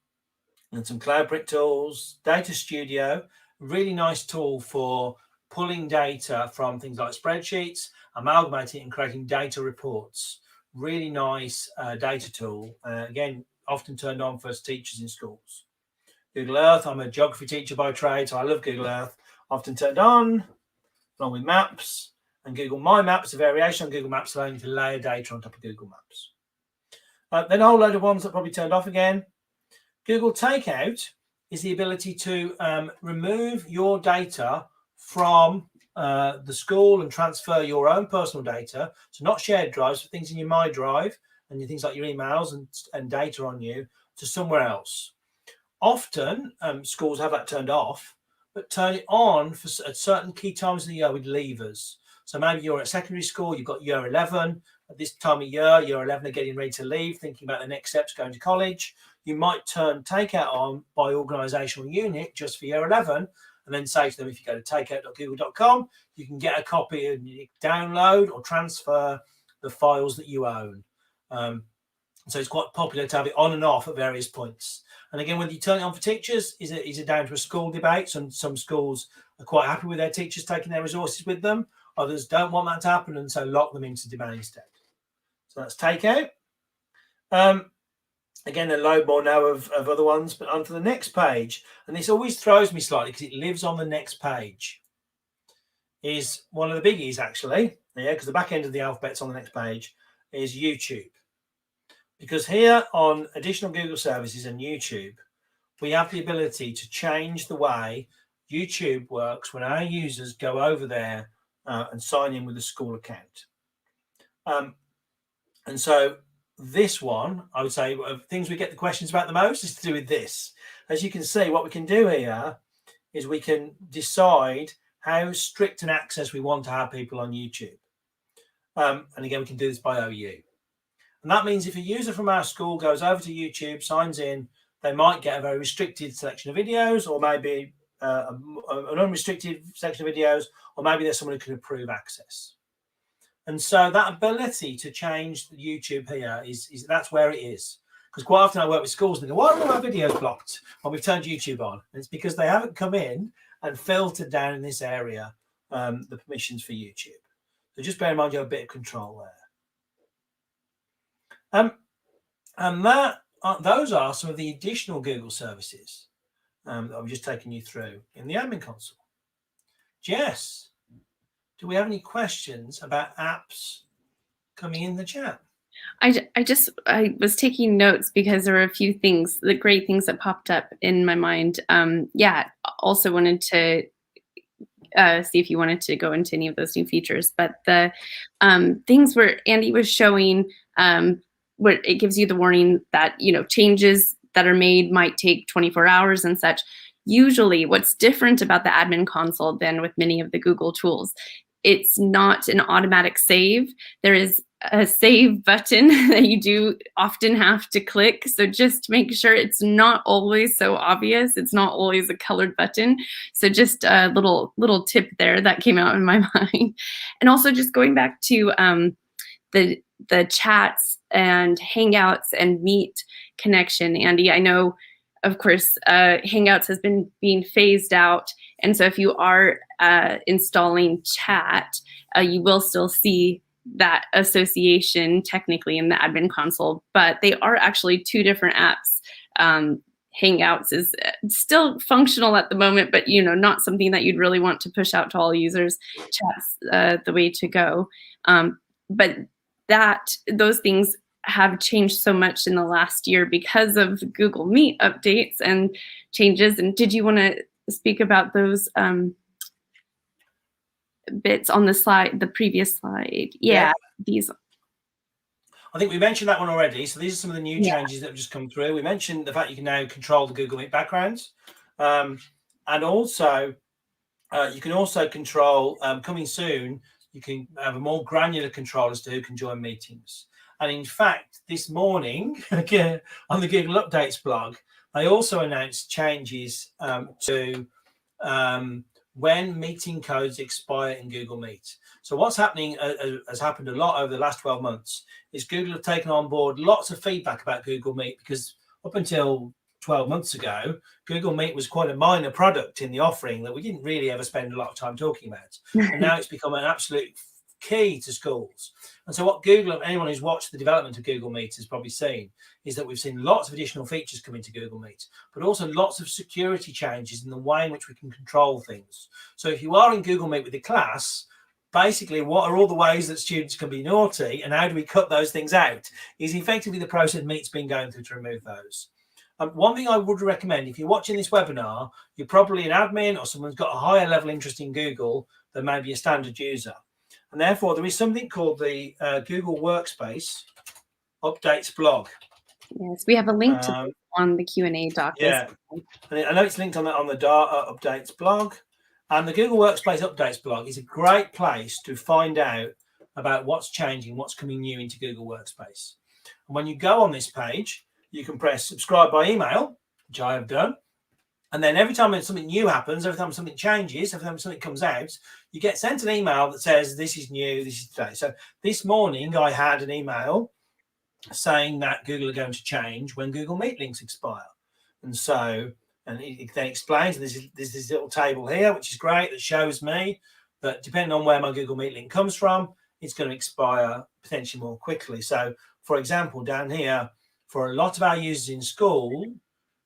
[SPEAKER 9] some Cloud Print tools. Data Studio, really nice tool for pulling data from things like spreadsheets, amalgamating it and creating data reports. Really nice data tool. Again, often turned on for teachers in schools. Google Earth, I'm a geography teacher by trade, so I love Google Earth. Often turned on, along with Maps. And Google My Maps, a variation on Google Maps, allowing you to layer data on top of Google Maps. Then a whole load of ones that probably turned off again. Google Takeout is the ability to remove your data from the school and transfer your own personal data, so not shared drives, but things in your My Drive and your things like your emails and data on you, to somewhere else. Often schools have that turned off, but turn it on at certain key times of the year with levers. So maybe you're at secondary school, you've got year 11. At this time of year 11 are getting ready to leave, thinking about the next steps, going to college. You might turn Takeout on by organisational unit just for year 11, and then say to them, if you go to takeout.google.com, you can get a copy and you download or transfer the files that you own. So it's quite popular to have it on and off at various points. And again, whether you turn it on for teachers is it down to a school debate. Some schools are quite happy with their teachers taking their resources with them. Others don't want that to happen, and so lock them into demand instead. So that's Takeout. Again, a load more now of other ones, but onto the next page. And this always throws me slightly because it lives on the next page. Is one of the biggies, actually. Yeah, because the back end of the alphabet's on the next page is YouTube. Because here on additional Google services and YouTube, we have the ability to change the way YouTube works when our users go over there and sign in with a school account. And so this one, I would say, of things we get the questions about the most is to do with this. As you can see, what we can do here is we can decide how strict an access we want to have people on YouTube. And again, we can do this by OU. And that means if a user from our school goes over to YouTube, signs in, they might get a very restricted selection of videos, or maybe an unrestricted section of videos, or maybe there's someone who can approve access. And so that ability to change the YouTube here is that's where it is. Because quite often I work with schools and they go, why are all our videos blocked when we've turned YouTube on? And it's because they haven't come in and filtered down in this area the permissions for YouTube. So just bear in mind you have a bit of control there. And those are some of the additional Google services that I've just taken you through in the admin console. Jess, do we have any questions about apps coming in the chat?
[SPEAKER 10] I was taking notes because there were a few things, the great things that popped up in my mind. Also wanted to see if you wanted to go into any of those new features. But the things where Andy was showing, where it gives you the warning that, changes that are made might take 24 hours and such. Usually what's different about the admin console than with many of the Google tools, it's not an automatic save. There is a save button that you do often have to click. So just make sure it's not always so obvious. It's not always a colored button. So just a little tip there that came out in my mind. And also just going back to the chats and Hangouts and Meet connection, Andy, I know, of course, Hangouts has been being phased out, And so if you are installing chat, you will still see that association technically in the admin console, but they are actually two different apps. Hangouts is still functional at the moment, but not something that you'd really want to push out to all users. Chat's the way to go. But those things have changed so much in the last year because of Google Meet updates and changes. And did you want to speak about those bits on the slide, the previous slide? Yeah. These.
[SPEAKER 9] I think we mentioned that one already. So these are some of the new changes that have just come through. We mentioned the fact you can now control the Google Meet backgrounds. And also, you can also control, coming soon, you can have a more granular control as to who can join meetings. And in fact, this morning, on the Google Updates blog, they also announced changes to when meeting codes expire in Google Meet. So what's happening, has happened a lot over the last 12 months, is Google have taken on board lots of feedback about Google Meet, because up until 12 months ago, Google Meet was quite a minor product in the offering that we didn't really ever spend a lot of time talking about. And now it's become an absolute key to schools. And so what Google, anyone who's watched the development of Google Meet has probably seen, is that we've seen lots of additional features come into Google Meet, but also lots of security changes in the way in which we can control things. So if you are in Google Meet with a class, basically what are all the ways that students can be naughty and how do we cut those things out is effectively the process Meet's been going through to remove those. One thing I would recommend, if you're watching this webinar, you're probably an admin or someone's got a higher level interest in Google than maybe a standard user. And therefore, there is something called the Google Workspace Updates blog.
[SPEAKER 10] Yes, we have a link to this on the Q&A doc.
[SPEAKER 9] Yeah, and I know it's linked on the Updates blog. And the Google Workspace Updates blog is a great place to find out about what's changing, what's coming new into Google Workspace. And when you go on this page, you can press subscribe by email, which I have done. And then every time something new happens, every time something changes, every time something comes out, you get sent an email that says, this is new, this is today. So this morning, I had an email saying that Google are going to change when Google Meet links expire. And so, and it then explains, there's this little table here, which is great, that shows me that depending on where my Google Meet link comes from, it's going to expire potentially more quickly. So, for example, down here, for a lot of our users in school,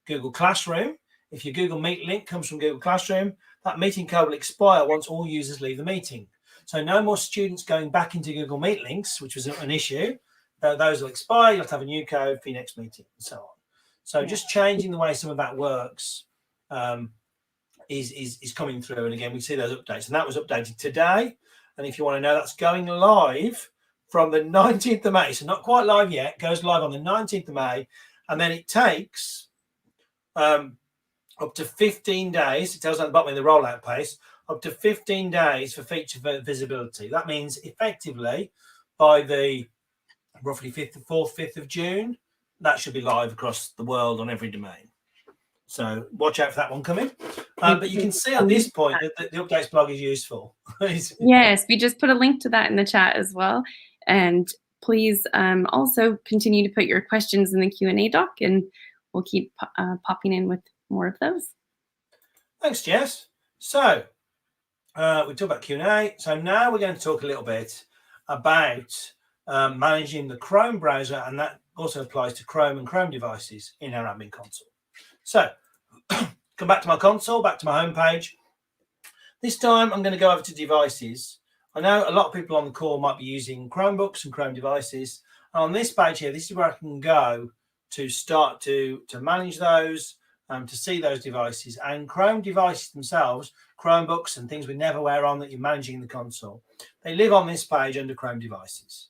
[SPEAKER 9] Google Classroom, if your Google Meet link comes from Google Classroom, that meeting code will expire once all users leave the meeting. So no more students going back into Google Meet links, which was an issue. Those will expire. You'll have to have a new code for your next meeting and so on. So just changing the way some of that works is coming through. And again, we see those updates. And that was updated today. And if you want to know, that's going live from the 19th of May. So not quite live yet. It goes live on the 19th of May. And then it takes up to 15 days. It tells you at the bottom of the rollout pace, up to 15 days for feature visibility. That means effectively by the roughly 4th, 5th of June, that should be live across the world on every domain. So watch out for that one coming. But you can see at this point that the updates blog is useful.
[SPEAKER 10] Yes, we just put a link to that in the chat as well. And please also continue to put your questions in the Q&A doc, and we'll keep popping in with more of those.
[SPEAKER 9] Thanks, Jess. So we talked about Q&A. So now we're going to talk a little bit about managing the Chrome browser, and that also applies to Chrome and Chrome devices in our admin console. So come back to my console, back to my home page. This time I'm going to go over to devices. I know a lot of people on the call might be using Chromebooks and Chrome devices. And on this page here, this is where I can go to start to manage those, to see those devices. And Chrome devices themselves, Chromebooks and things with Neverware on that you're managing in the console, they live on this page under Chrome devices.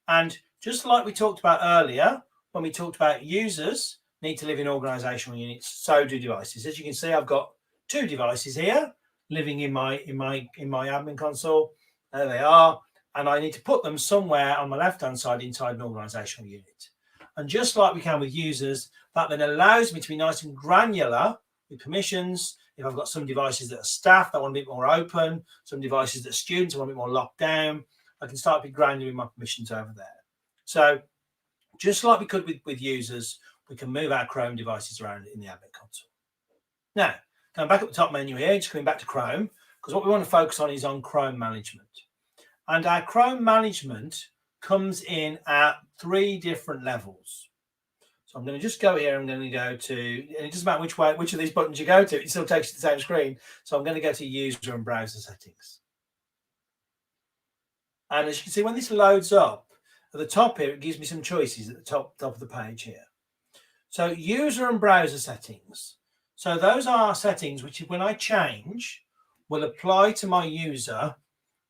[SPEAKER 9] And just like we talked about earlier, when we talked about users need to live in organizational units, so do devices. As you can see, I've got two devices here living in my admin console. There they are. And I need to put them somewhere on my left-hand side inside an organizational unit. And just like we can with users, that then allows me to be nice and granular with permissions. If I've got some devices that are staff that want a bit more open, some devices that are students want a bit more locked down, I can start to be granular with my permissions over there. So just like we could with users, we can move our Chrome devices around in the admin console. Now, Going back up the top menu here, just coming back to Chrome, because what we want to focus on is on Chrome management. And our Chrome management comes in at 3 different levels. So I'm going to just go here. I'm going to go to, and it doesn't matter which of these buttons you go to, it still takes you to the same screen. So I'm going to go to user and browser settings. And as you can see, when this loads up at the top here, it gives me some choices at the top of the page here. So user and browser settings. So those are settings which, when I change, will apply to my user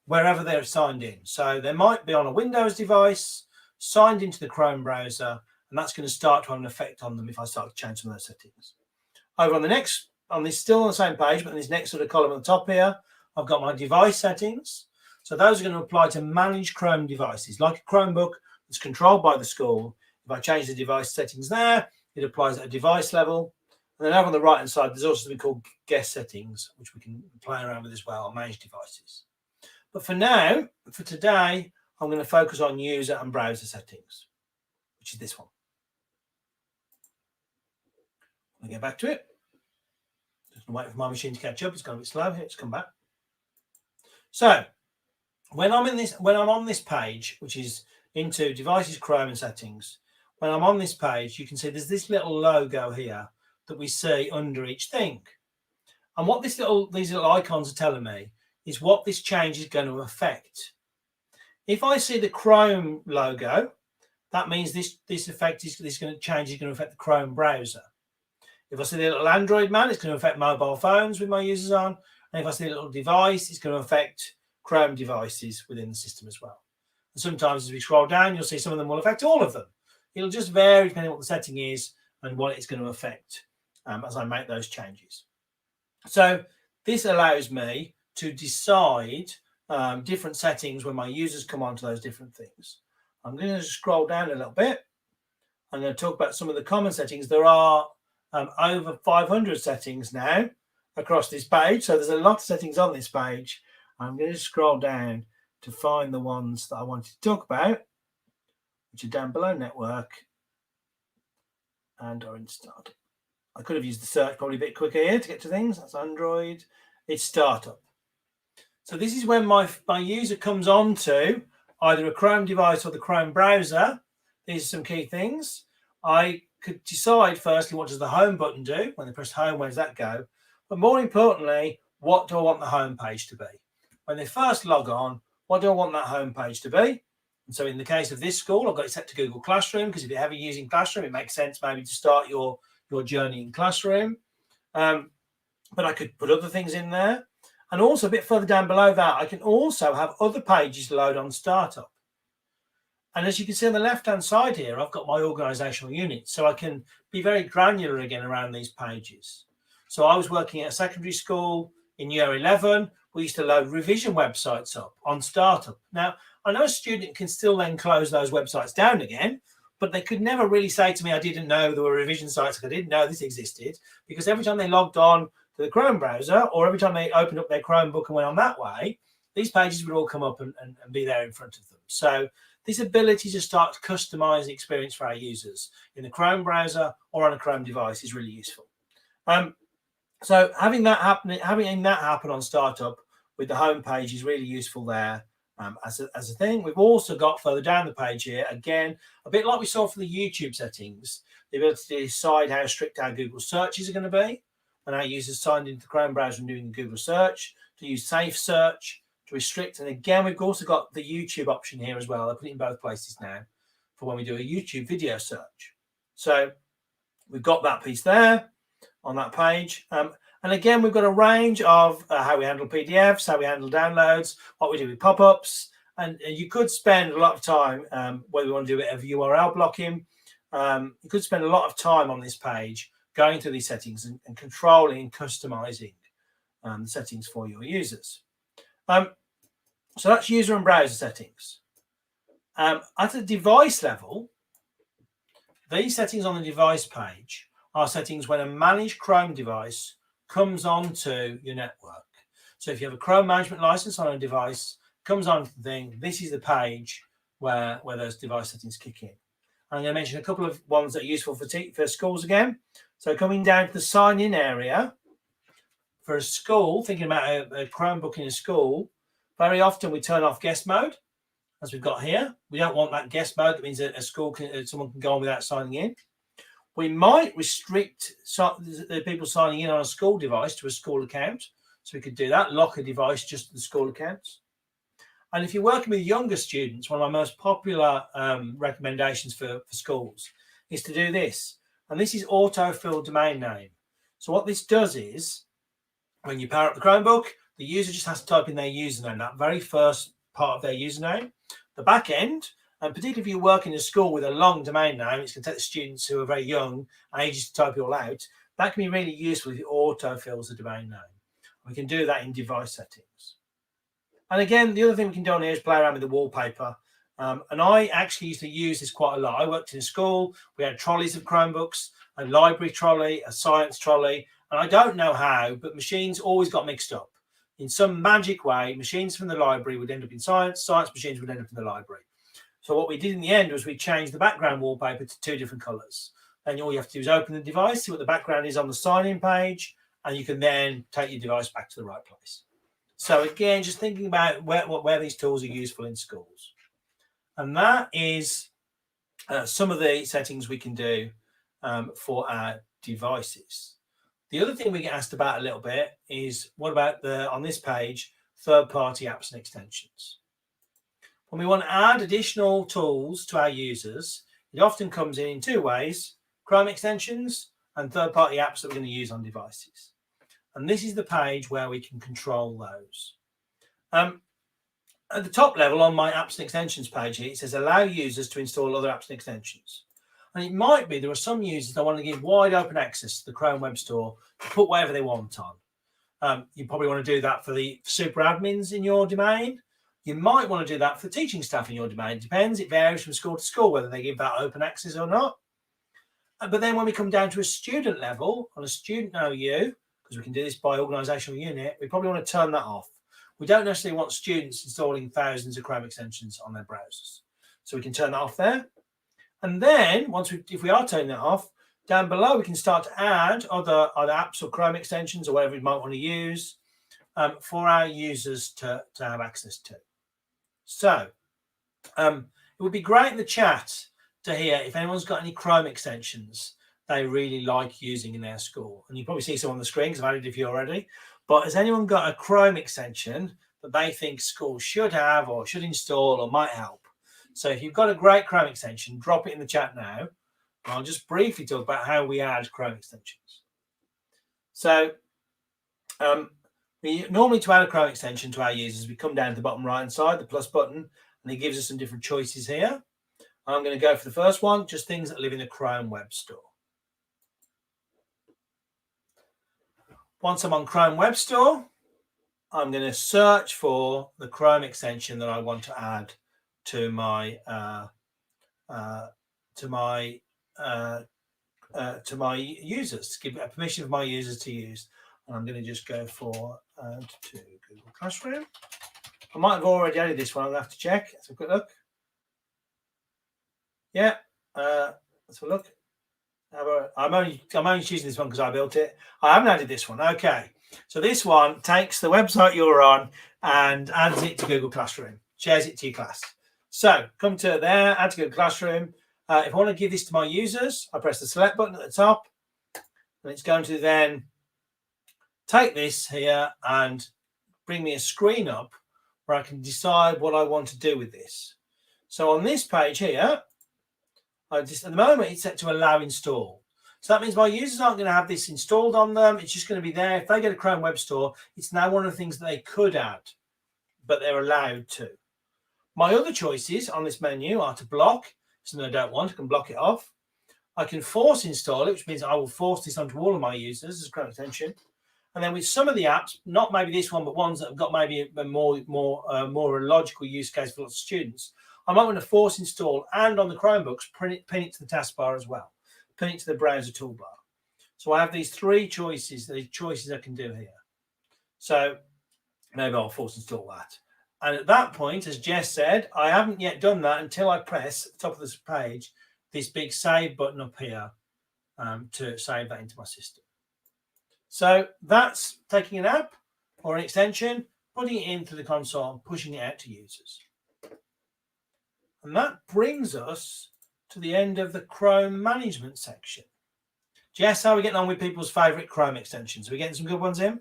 [SPEAKER 9] wherever they're signed in. So they might be on a Windows device, signed into the Chrome browser, and that's going to start to have an effect on them if I start to change some of those settings. Over on the next, on this, still on the same page, but in this next sort of column at the top here, I've got my device settings. So those are going to apply to manage Chrome devices, like a Chromebook that's controlled by the school. If I change the device settings there, it applies at a device level. And then over on the right-hand side, there's also something called guest settings, which we can play around with as well on managed devices. But for now, for today, I'm going to focus on user and browser settings, which is this one. I'm going to get back to it. Just wait for my machine to catch up. It's going a bit slow here. It's come back. So when I'm on this page, which is into devices, Chrome and settings, when I'm on this page, you can see there's this little logo here that we see under each thing. And what these little icons are telling me is what this change is going to affect. If I see the Chrome logo, that means this change is going to affect the Chrome browser. If I see the little Android man, it's going to affect mobile phones with my users on. And if I see a little device, it's going to affect Chrome devices within the system as well. And sometimes as we scroll down, you'll see some of them will affect all of them. It'll just vary depending on what the setting is and what it's going to affect as I make those changes. So this allows me to decide different settings when my users come onto those different things. I'm going to scroll down a little bit. I'm going to talk about some of the common settings. There are over 500 settings now across this page. So there's a lot of settings on this page. I'm going to scroll down to find the ones that I wanted to talk about, which are down below network and are in startup. I could have used the search probably a bit quicker here to get to things. That's Android. It's startup. So this is when my user comes onto either a Chrome device or the Chrome browser. These are some key things. I could decide firstly, what does the home button do? When they press home, where does that go? But more importantly, what do I want the home page to be? When they first log on, what do I want that home page to be? And so in the case of this school, I've got it set to Google Classroom, because if you're ever using Classroom, it makes sense maybe to start your journey in Classroom. But I could put other things in there. And also a bit further down below that, I can also have other pages load on startup. And as you can see on the left-hand side here, I've got my organizational units. So I can be very granular again around these pages. So I was working at a secondary school in year 11. We used to load revision websites up on startup. Now, I know a student can still then close those websites down again, but they could never really say to me, I didn't know there were revision sites. I didn't know this existed, because every time they logged on to the Chrome browser, or every time they opened up their Chromebook and went on that way, these pages would all come up and be there in front of them. So this ability to start to customize the experience for our users in the Chrome browser or on a Chrome device is really useful. So having that happen on startup with the home page is really useful there as a thing. We've also got further down the page here, again, a bit like we saw for the YouTube settings, the ability to decide how strict our Google searches are going to be when our users signed into the Chrome browser and doing Google search, to use safe search, to restrict. And again, we've also got the YouTube option here as well. I put it in both places now for when we do a YouTube video search. So we've got that piece there on that page. And again, we've got a range of how we handle PDFs, how we handle downloads, what we do with pop-ups. And you could spend a lot of time, whether we want to do a bit of URL blocking, you could spend a lot of time on this page going through these settings and controlling and customizing the settings for your users. So that's user and browser settings. At the device level, these settings on the device page are settings when a managed Chrome device comes onto your network. So if you have a Chrome management license on a device, comes onto the thing, this is the page where those device settings kick in. I'm going to mention a couple of ones that are useful for schools again. So coming down to the sign in area, for a school, thinking about a Chromebook in a school, very often we turn off guest mode, as we've got here. We don't want that guest mode. That means that a school someone can go on without signing in. We might restrict the people signing in on a school device to a school account. So we could do that, lock a device just to the school accounts. And if you're working with younger students, one of my most popular recommendations for schools is to do this. And this is autofill domain name. So what this does is, when you power up the Chromebook, the user just has to type in their username, that very first part of their username. The back end, and particularly if you work in a school with a long domain name, it's going to take the students who are very young and ages to type it all out. That can be really useful if it autofills the domain name. We can do that in device settings. And again, the other thing we can do on here is play around with the wallpaper. And I actually used to use this quite a lot. I worked in a school. We had trolleys of Chromebooks, a library trolley, a science trolley. And I don't know how, but machines always got mixed up. In some magic way, machines from the library would end up in science, science machines would end up in the library. So what we did in the end was we changed the background wallpaper to 2 different colors. Then all you have to do is open the device, see what the background is on the sign-in page, and you can then take your device back to the right place. So again, just thinking about where these tools are useful in schools. And that is some of the settings we can do for our devices. The other thing we get asked about a little bit is, what about on this page, third-party apps and extensions? When we want to add additional tools to our users, it often comes in 2 ways: Chrome extensions and third-party apps that we're going to use on devices. And this is the page where we can control those. At the top level on my apps and extensions page here, it says allow users to install other apps and extensions. And it might be there are some users that want to give wide open access to the Chrome Web Store to put whatever they want on. You probably want to do that for the super admins in your domain. You might want to do that for the teaching staff in your domain. It depends. It varies from school to school whether they give that open access or not. But then when we come down to a student level, on a student OU, because we can do this by organisational unit, we probably want to turn that off. We don't necessarily want students installing thousands of Chrome extensions on their browsers. So we can turn that off there. And then if we are turning that off, down below, we can start to add other apps or Chrome extensions or whatever we might want to use for our users to have access to. So it would be great in the chat to hear if anyone's got any Chrome extensions they really like using in their school. And you probably see some on the screen because I've added a few already. But has anyone got a Chrome extension that they think schools should have or should install or might help? So if you've got a great Chrome extension, drop it in the chat now. And I'll just briefly talk about how we add Chrome extensions. So we normally, to add a Chrome extension to our users, we come down to the bottom right hand side, the plus button, and it gives us some different choices here. I'm going to go for the first one, just things that live in the Chrome Web Store. Once I'm on Chrome Web Store, I'm going to search for the Chrome extension that I want to add to my users, to give permission for my users to use. And I'm going to just go for add to Google Classroom. I might have already added this one. I'll have to check. Let's have a quick look. Yeah, let's have a look. I'm only choosing this one because I built it. I haven't added this one. Okay, so this one takes the website you're on and adds it to Google Classroom, shares it to your class. So come to there, add to Google Classroom. If I want to give this to my users, I press the select button at the top, and it's going to then take this here and bring me a screen up where I can decide what I want to do with this. So on this page here, at the moment it's set to allow install. So that means my users aren't going to have this installed on them. It's just going to be there. If they get a Chrome Web Store, it's now one of the things that they could add, but they're allowed to. My other choices on this menu are to block, something I don't want, I can block it off. I can force install it, which means I will force this onto all of my users as a Chrome extension. And then with some of the apps, not maybe this one, but ones that have got maybe a more logical use case for lots of students, I might want to force install and on the Chromebooks, pin it to the taskbar as well, pin it to the browser toolbar. So I have these 3 choices, the choices I can do here. So maybe I'll force install that. And at that point, as Jess said, I haven't yet done that until I press at the top of this page, this big save button up here to save that into my system. So that's taking an app or an extension, putting it into the console and pushing it out to users. And that brings us to the end of the Chrome management section. Jess, how are we getting on with people's favorite Chrome extensions? Are we getting some good ones in?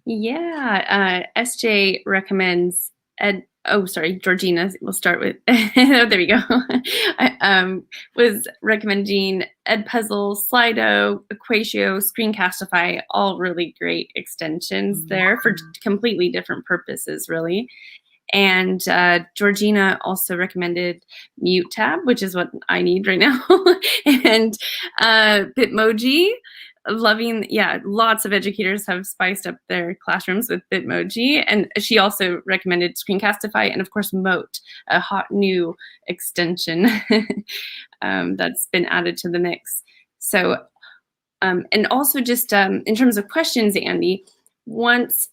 [SPEAKER 10] Yeah, SJ recommends Georgina, we'll start with, there we go. Was recommending Edpuzzle, Slido, Equatio, Screencastify, all really great extensions there for completely different purposes, really. And Georgina also recommended Mute Tab, which is what I need right now. And Bitmoji, loving, lots of educators have spiced up their classrooms with Bitmoji. And she also recommended Screencastify and, of course, Mote, a hot new extension that's been added to the mix. So, and also just in terms of questions, Andy, once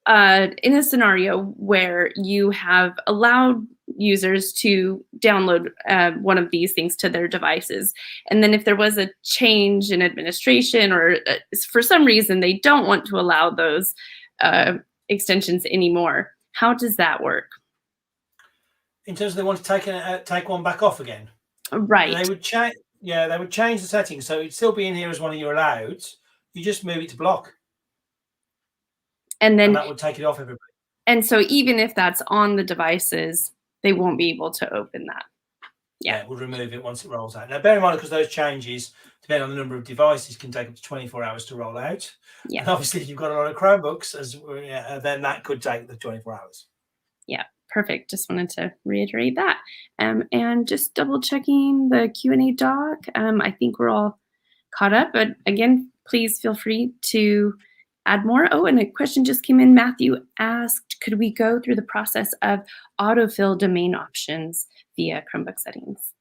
[SPEAKER 10] in a scenario where you have allowed users to download one of these things to their devices, and then if there was a change in administration or for some reason they don't want to allow those extensions anymore, how does that work?
[SPEAKER 9] In terms of they want to take one back off again?
[SPEAKER 10] Right.
[SPEAKER 9] They would change. Yeah, they would change the settings, so it'd still be in here as one of your alloweds. You just move it to block. And that would take it off everybody.
[SPEAKER 10] And so even if that's on the devices, they won't be able to open that.
[SPEAKER 9] Yeah, it will remove it once it rolls out. Now, bear in mind, because those changes, depending on the number of devices, can take up to 24 hours to roll out. Yeah. And obviously, if you've got a lot of Chromebooks, then that could take the 24 hours.
[SPEAKER 10] Yeah, perfect. Just wanted to reiterate that. And just double checking the Q&A doc. I think we're all caught up. But again, please feel free to add more. Oh, and a question just came in. Matthew asked, could we go through the process of autofill domain options via Chromebook settings?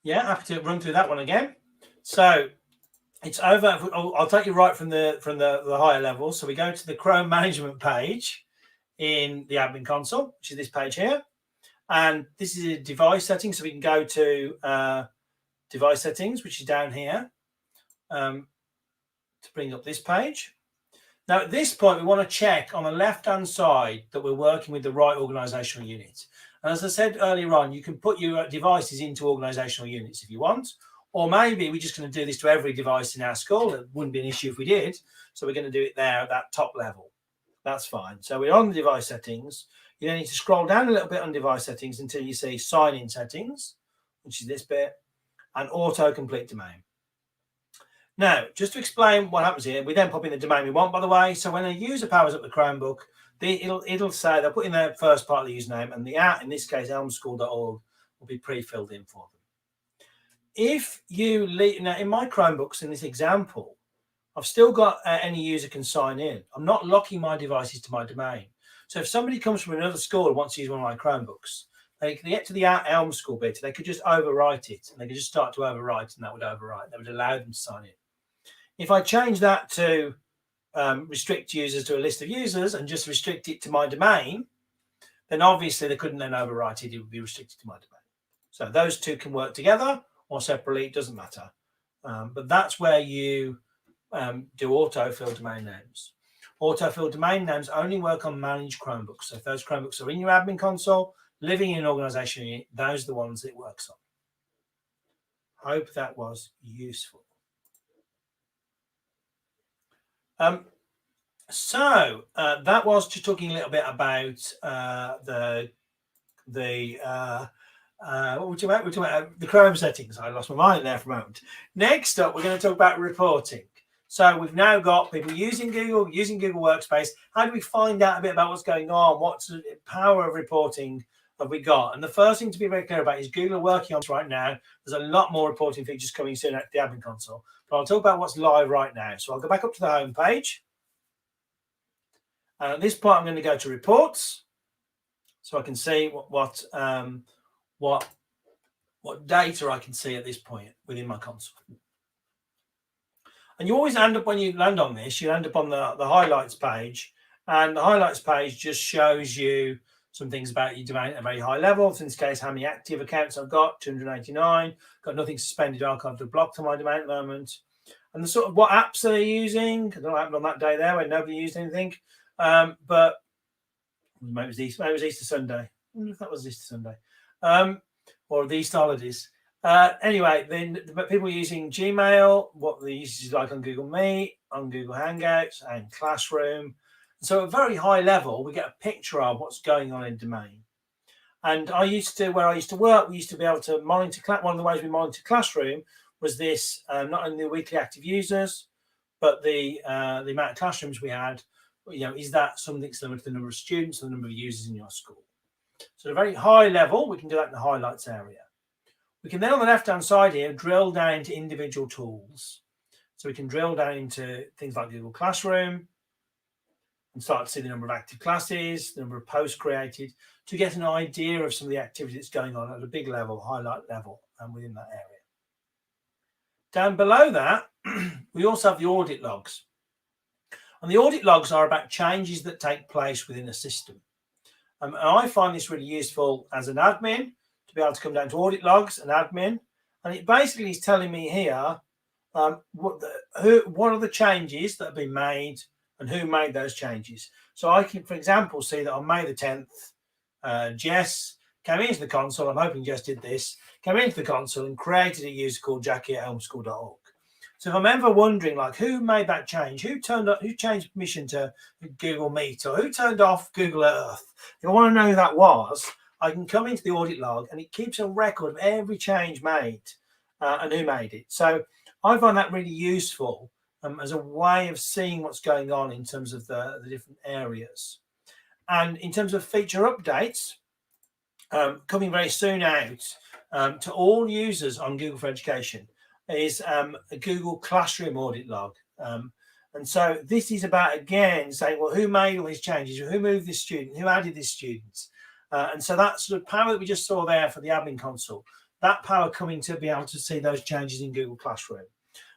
[SPEAKER 9] Yeah, happy to run through that one again. So it's over. I'll take you right from the higher level. So we go to the Chrome management page in the admin console, which is this page here. And this is a device setting. So we can go to device settings, which is down here, to bring up this page. Now, at this point, we want to check on the left-hand side that we're working with the right organizational unit. And as I said earlier on, you can put your devices into organizational units if you want, or maybe we're just going to do this to every device in our school. It wouldn't be an issue if we did. So we're going to do it there at that top level. That's fine. So we're on the device settings. You then need to scroll down a little bit on device settings until you see sign-in settings, which is this bit, and auto-complete domain. Now, just to explain what happens here, we then pop in the domain we want, by the way. So when a user powers up the Chromebook, it'll say, they'll put in their first part of the username, and the in this case, elmschool.org, will be pre-filled in for them. If you leave, now in my Chromebooks, in this example, I've still got any user can sign in. I'm not locking my devices to my domain. So if somebody comes from another school and wants to use one of my Chromebooks, they get to the Elm School bit, they could just overwrite it, and they could just start to overwrite, and that would overwrite. That would allow them to sign in. If I change that to restrict users to a list of users and just restrict it to my domain, then obviously they couldn't then overwrite it. It would be restricted to my domain. So those two can work together or separately. It doesn't matter. But that's where you do autofill domain names. Autofill domain names only work on managed Chromebooks. So if those Chromebooks are in your admin console, living in an organizational unit, those are the ones it works on. Hope that was useful. So that was just talking a little bit about what we're talking about. We're talking about the Chrome settings. I lost my mind there for a moment. Next up, we're going to talk about reporting. So we've now got people using Google Workspace. How do we find out a bit about what's going on? What's the power of reporting have we got? And the first thing to be very clear about is Google are working on this right now. There's a lot more reporting features coming soon at the admin console. But I'll talk about what's live right now. So I'll go back up to the home page. And at this point, I'm going to go to reports, so I can see what data I can see at this point within my console. And you always end up, when you land on this, you end up on the highlights page, and the highlights page just shows you some things about your domain at a very high level. So in this case, how many active accounts I've got, 289. Got nothing suspended, archived, or blocked on my domain at the moment. and the sort of what apps they're using. I don't know what happened on that day there when nobody used anything, but maybe it was Easter Sunday. I wonder if that was Easter Sunday, or the Easter holidays. Anyway, then people using Gmail, what the usage is like on Google Meet, on Google Hangouts, and Classroom. So at a very high level, we get a picture of what's going on in Domain. And where I used to work, we used to be able to monitor. One of the ways we monitor Classroom was this: not only the weekly active users, but the amount of classrooms we had. Is that something similar to the number of students, the number of users in your school? So at a very high level, we can do that in the highlights area. We can then on the left-hand side here drill down into individual tools. So we can drill down into things like Google Classroom and start to see the number of active classes, the number of posts created, to get an idea of some of the activity that's going on at a big level, highlight level, and within that area. Down below that, we also have the audit logs. And the audit logs are about changes that take place within a system. And I find this really useful as an admin, to be able to come down to audit logs and admin. And it basically is telling me here what are the changes that have been made and who made those changes. So I can, for example, see that on May the 10th, Jess came into the console. I'm hoping Jess did this. Came into the console and created a user called Jackie@homeschool.org. So if I'm ever wondering, like, who made that change? Who changed permission to Google Meet, or who turned off Google Earth? If I want to know who that was, I can come into the audit log, and it keeps a record of every change made and who made it. So I find that really useful as a way of seeing what's going on in terms of the different areas. And in terms of feature updates, coming very soon out to all users on Google for Education is a Google Classroom audit log. And so this is about, again, saying, well, who made all these changes? Who moved this student? Who added this student? And so that sort of power that we just saw there for the admin console, that power coming to be able to see those changes in Google Classroom.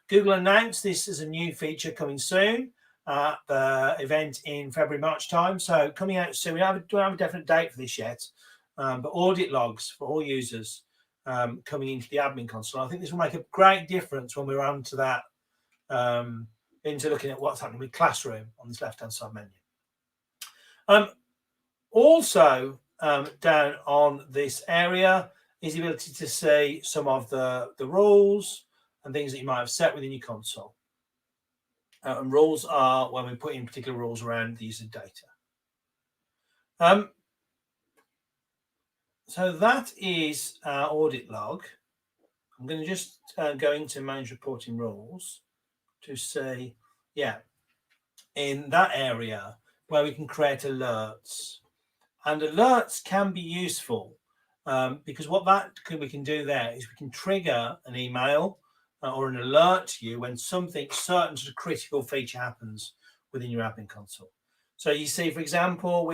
[SPEAKER 9] Google announced this as a new feature coming soon at the event in February, March time. So coming out soon. We don't have a definite date for this yet, but audit logs for all users coming into the admin console. I think this will make a great difference when we're on to that, into looking at what's happening with Classroom on this left-hand side menu. Also, down on this area is the ability to see some of the rules and things that you might have set within your console. And rules are when we put in particular rules around the use of data. So that is our audit log. I'm going to just go into Manage Reporting Rules to see, in that area where we can create alerts. And alerts can be useful because what we can do there is we can trigger an email or an alert to you when something certain sort of critical feature happens within your admin console. So you see, for example,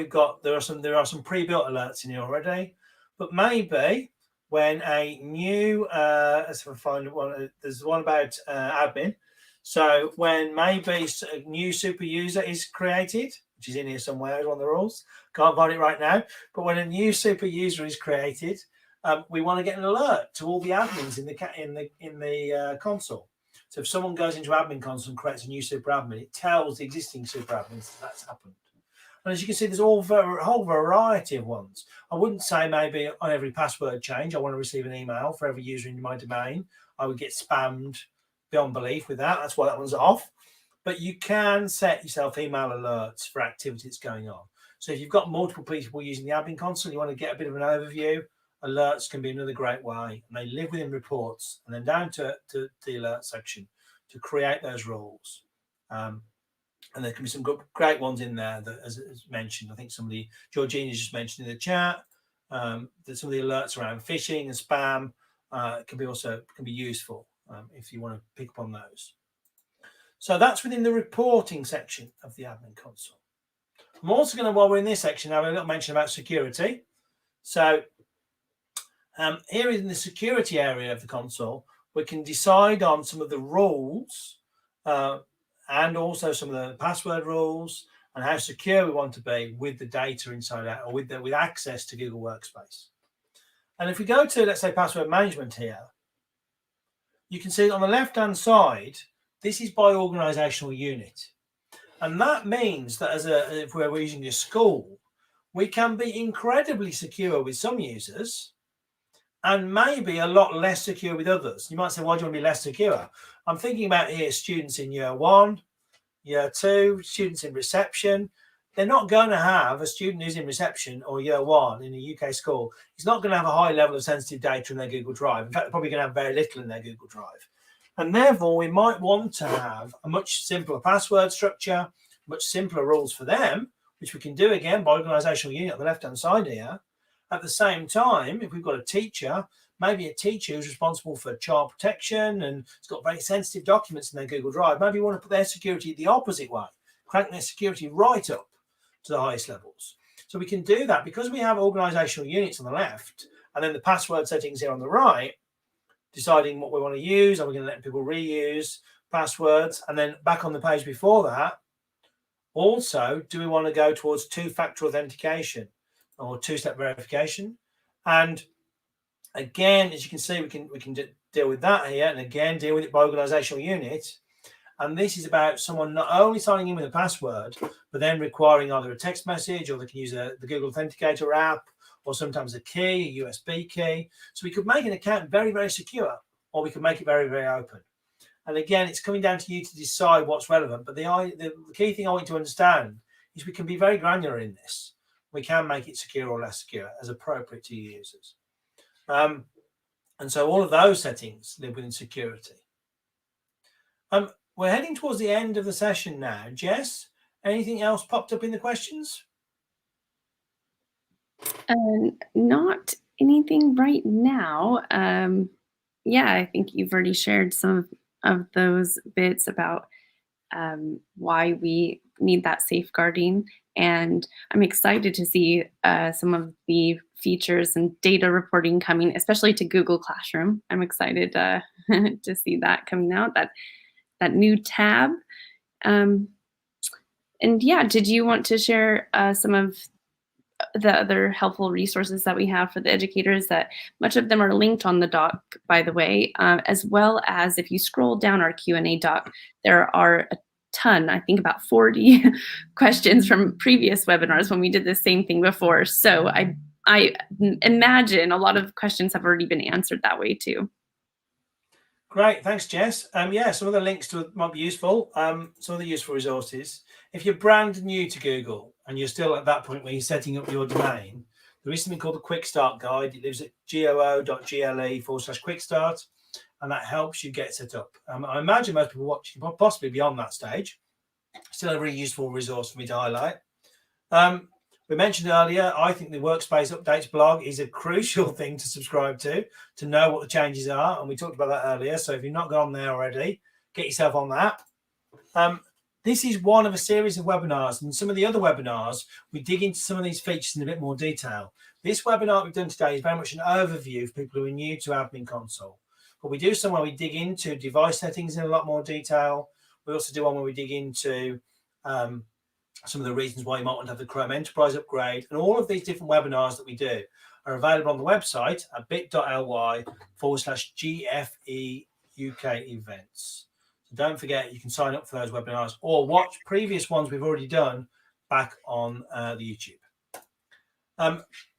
[SPEAKER 9] there are some pre-built alerts in here already, but maybe when a new let's find one. There's one about admin. So when maybe a new super user is created, which is in here somewhere, is one of the rules. Can't find it right now. But when a new super user is created, we want to get an alert to all the admins in the console. So if someone goes into admin console and creates a new super admin, it tells the existing super admins that's happened. And as you can see, there's a whole variety of ones. I wouldn't say maybe on every password change, I want to receive an email for every user in my domain. I would get spammed beyond belief with that. That's why that one's off. But you can set yourself email alerts for activity that's going on. So if you've got multiple people using the admin console, you want to get a bit of an overview, alerts can be another great way. And they live within reports and then down to the alert section to create those rules. And there can be some great ones in there that, as mentioned, I think Georgina just mentioned in the chat, that some of the alerts around phishing and spam can be useful if you want to pick up on those. So that's within the reporting section of the admin console. I'm also going to, while we're in this section, have a little mention about security. So here in the security area of the console, we can decide on some of the rules and also some of the password rules and how secure we want to be with the data inside out, or with access to Google Workspace. And if we go to, let's say, password management here, you can see on the left-hand side, this is by organisational unit. And that means that if we're using a school, we can be incredibly secure with some users and maybe a lot less secure with others. You might say, why do you want to be less secure? I'm thinking about here students in year 1, year 2, students in reception. They're not going to have a student who's in reception or year 1 in a UK school. He's not going to have a high level of sensitive data in their Google Drive. In fact, they're probably going to have very little in their Google Drive. And therefore, we might want to have a much simpler password structure, much simpler rules for them, which we can do again by organisational unit on the left-hand side here. At the same time, if we've got a teacher, maybe a teacher who's responsible for child protection and has got very sensitive documents in their Google Drive, maybe you want to put their security the opposite way, crank their security right up to the highest levels. So we can do that because we have organisational units on the left and then the password settings here on the right, deciding what we want to use. Are we going to let people reuse passwords? And then back on the page before that, also, do we want to go towards two-factor authentication or two-step verification? And again, as you can see, we can deal with that here, and again, deal with it by organisational unit. And this is about someone not only signing in with a password, but then requiring either a text message, or they can use the Google Authenticator app, or sometimes a key, a USB key. So we could make an account very, very secure, or we could make it very, very open. And again, it's coming down to you to decide what's relevant. But the key thing I want you to understand is we can be very granular in this. We can make it secure or less secure as appropriate to your users. And so all of those settings live within security. We're heading towards the end of the session now. Jess, anything else popped up in the questions?
[SPEAKER 10] Not anything right now. Yeah, I think you've already shared some of those bits about why we need that safeguarding. And I'm excited to see some of the features and data reporting coming, especially to Google Classroom. I'm excited to see that coming out, that new tab. And yeah, did you want to share some of the other helpful resources that we have for the educators? That much of them are linked on the doc, by the way, as well as if you scroll down our Q&A doc, there are a ton, I think about 40 questions from previous webinars when we did the same thing before. So I imagine a lot of questions have already been answered that way too.
[SPEAKER 9] Great, thanks, Jess. Yeah, some of the links to it might be useful. Some of the useful resources. If you're brand new to Google and you're still at that point where you're setting up your domain, there is something called the Quick Start Guide. It lives at goo.gle/quick start, and that helps you get set up. I imagine most people watching possibly beyond that stage. Still a very useful resource for me to highlight. We mentioned earlier, I think the Workspace Updates blog is a crucial thing to subscribe to know what the changes are. And we talked about that earlier. So if you've not gone there already, get yourself on that. This is one of a series of webinars. And some of the other webinars, we dig into some of these features in a bit more detail. This webinar we've done today is very much an overview for people who are new to Admin Console. But we do some where we dig into device settings in a lot more detail. We also do one where we dig into some of the reasons why you might want to have the Chrome Enterprise upgrade. And all of these different webinars that we do are available on the website at bit.ly/GFE UK events. So don't forget, you can sign up for those webinars or watch previous ones we've already done back on the YouTube.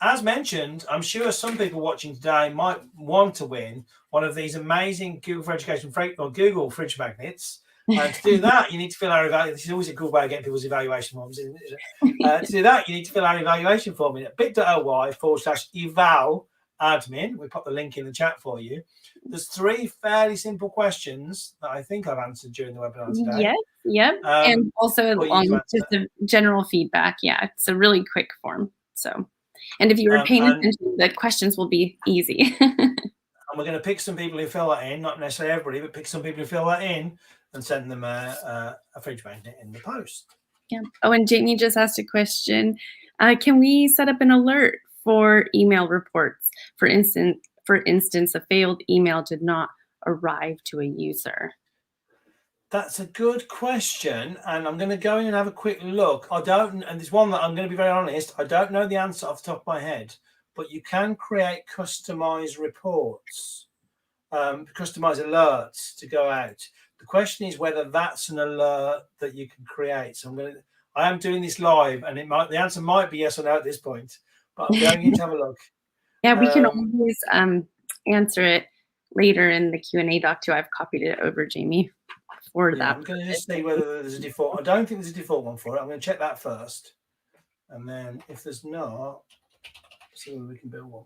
[SPEAKER 9] As mentioned, I'm sure some people watching today might want to win one of these amazing Google for Education or Google fridge magnets. And to do that, you need to fill our evaluation. This is always a good way of getting people's evaluation forms, isn't it? To do that, you need to fill our evaluation form in at bit.ly/eval-admin. We put the link in the chat for you. There's 3 fairly simple questions that I think I've answered during the webinar today.
[SPEAKER 10] Yes, yep. And also just the general feedback. Yeah, it's a really quick form. So, and if you were paying attention, the questions will be easy.
[SPEAKER 9] And we're going to pick some people who fill that in, not necessarily everybody, but pick some people who fill that in and send them a fridge magnet in the post.
[SPEAKER 10] Yeah. Oh, and Jamie just asked a question. Can we set up an alert for email reports? For instance, a failed email did not arrive to a user.
[SPEAKER 9] That's a good question, and I'm going to go in and have a quick look. And there's one that I'm going to be very honest, I don't know the answer off the top of my head, but you can create customized reports, customized alerts to go out. The The question is whether that's an alert that you can create. So I am doing this live, and the answer might be yes or no at this point, but I'm going in to have a look.
[SPEAKER 10] Yeah, we can always answer it later in the Q&A doc too. I've copied it over, Jamie, for that.
[SPEAKER 9] I'm going to just see whether there's a default. I don't think there's a default one for it. I'm going to check that first. And then if there's not, see whether we can build one.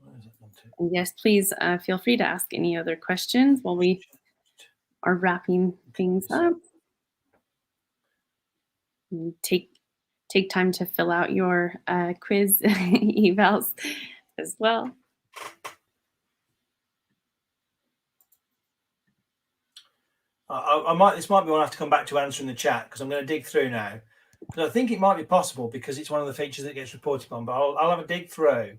[SPEAKER 9] Where is it gone to?
[SPEAKER 10] And yes, please feel free to ask any other questions while we are wrapping things up. And take time to fill out your quiz evals as well.
[SPEAKER 9] This might be one I have to come back to answer in the chat, because I'm going to dig through now. Because I think it might be possible, because it's one of the features that gets reported on. But I'll have a dig through, and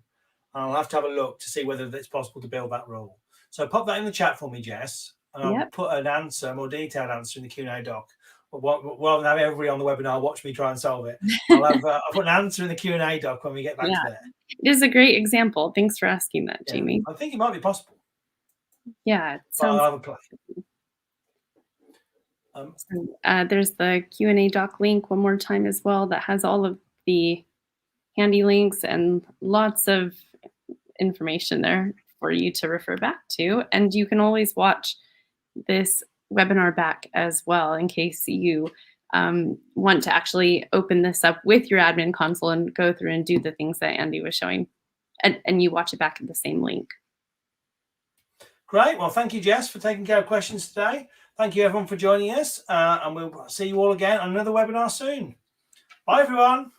[SPEAKER 9] I'll have to have a look to see whether it's possible to build that rule. So pop that in the chat for me, Jess, and I'll put an answer, a more detailed answer in the Q&A doc. Rather than have everybody on the webinar watch me try and solve it, I'll put an answer in the Q&A doc when we get back to there.
[SPEAKER 10] It is a great example. Thanks for asking that, Jamie.
[SPEAKER 9] I think it might be possible.
[SPEAKER 10] Yeah,
[SPEAKER 9] I'll have a play.
[SPEAKER 10] There's the Q&A doc link one more time as well that has all of the handy links and lots of information there for you to refer back to. And you can always watch this webinar back as well in case you want to actually open this up with your admin console and go through and do the things that Andy was showing, and you watch it back at the same link.
[SPEAKER 9] Great. Well, thank you, Jess, for taking care of questions today. Thank you, everyone, for joining us. And we'll see you all again on another webinar soon. Bye, everyone.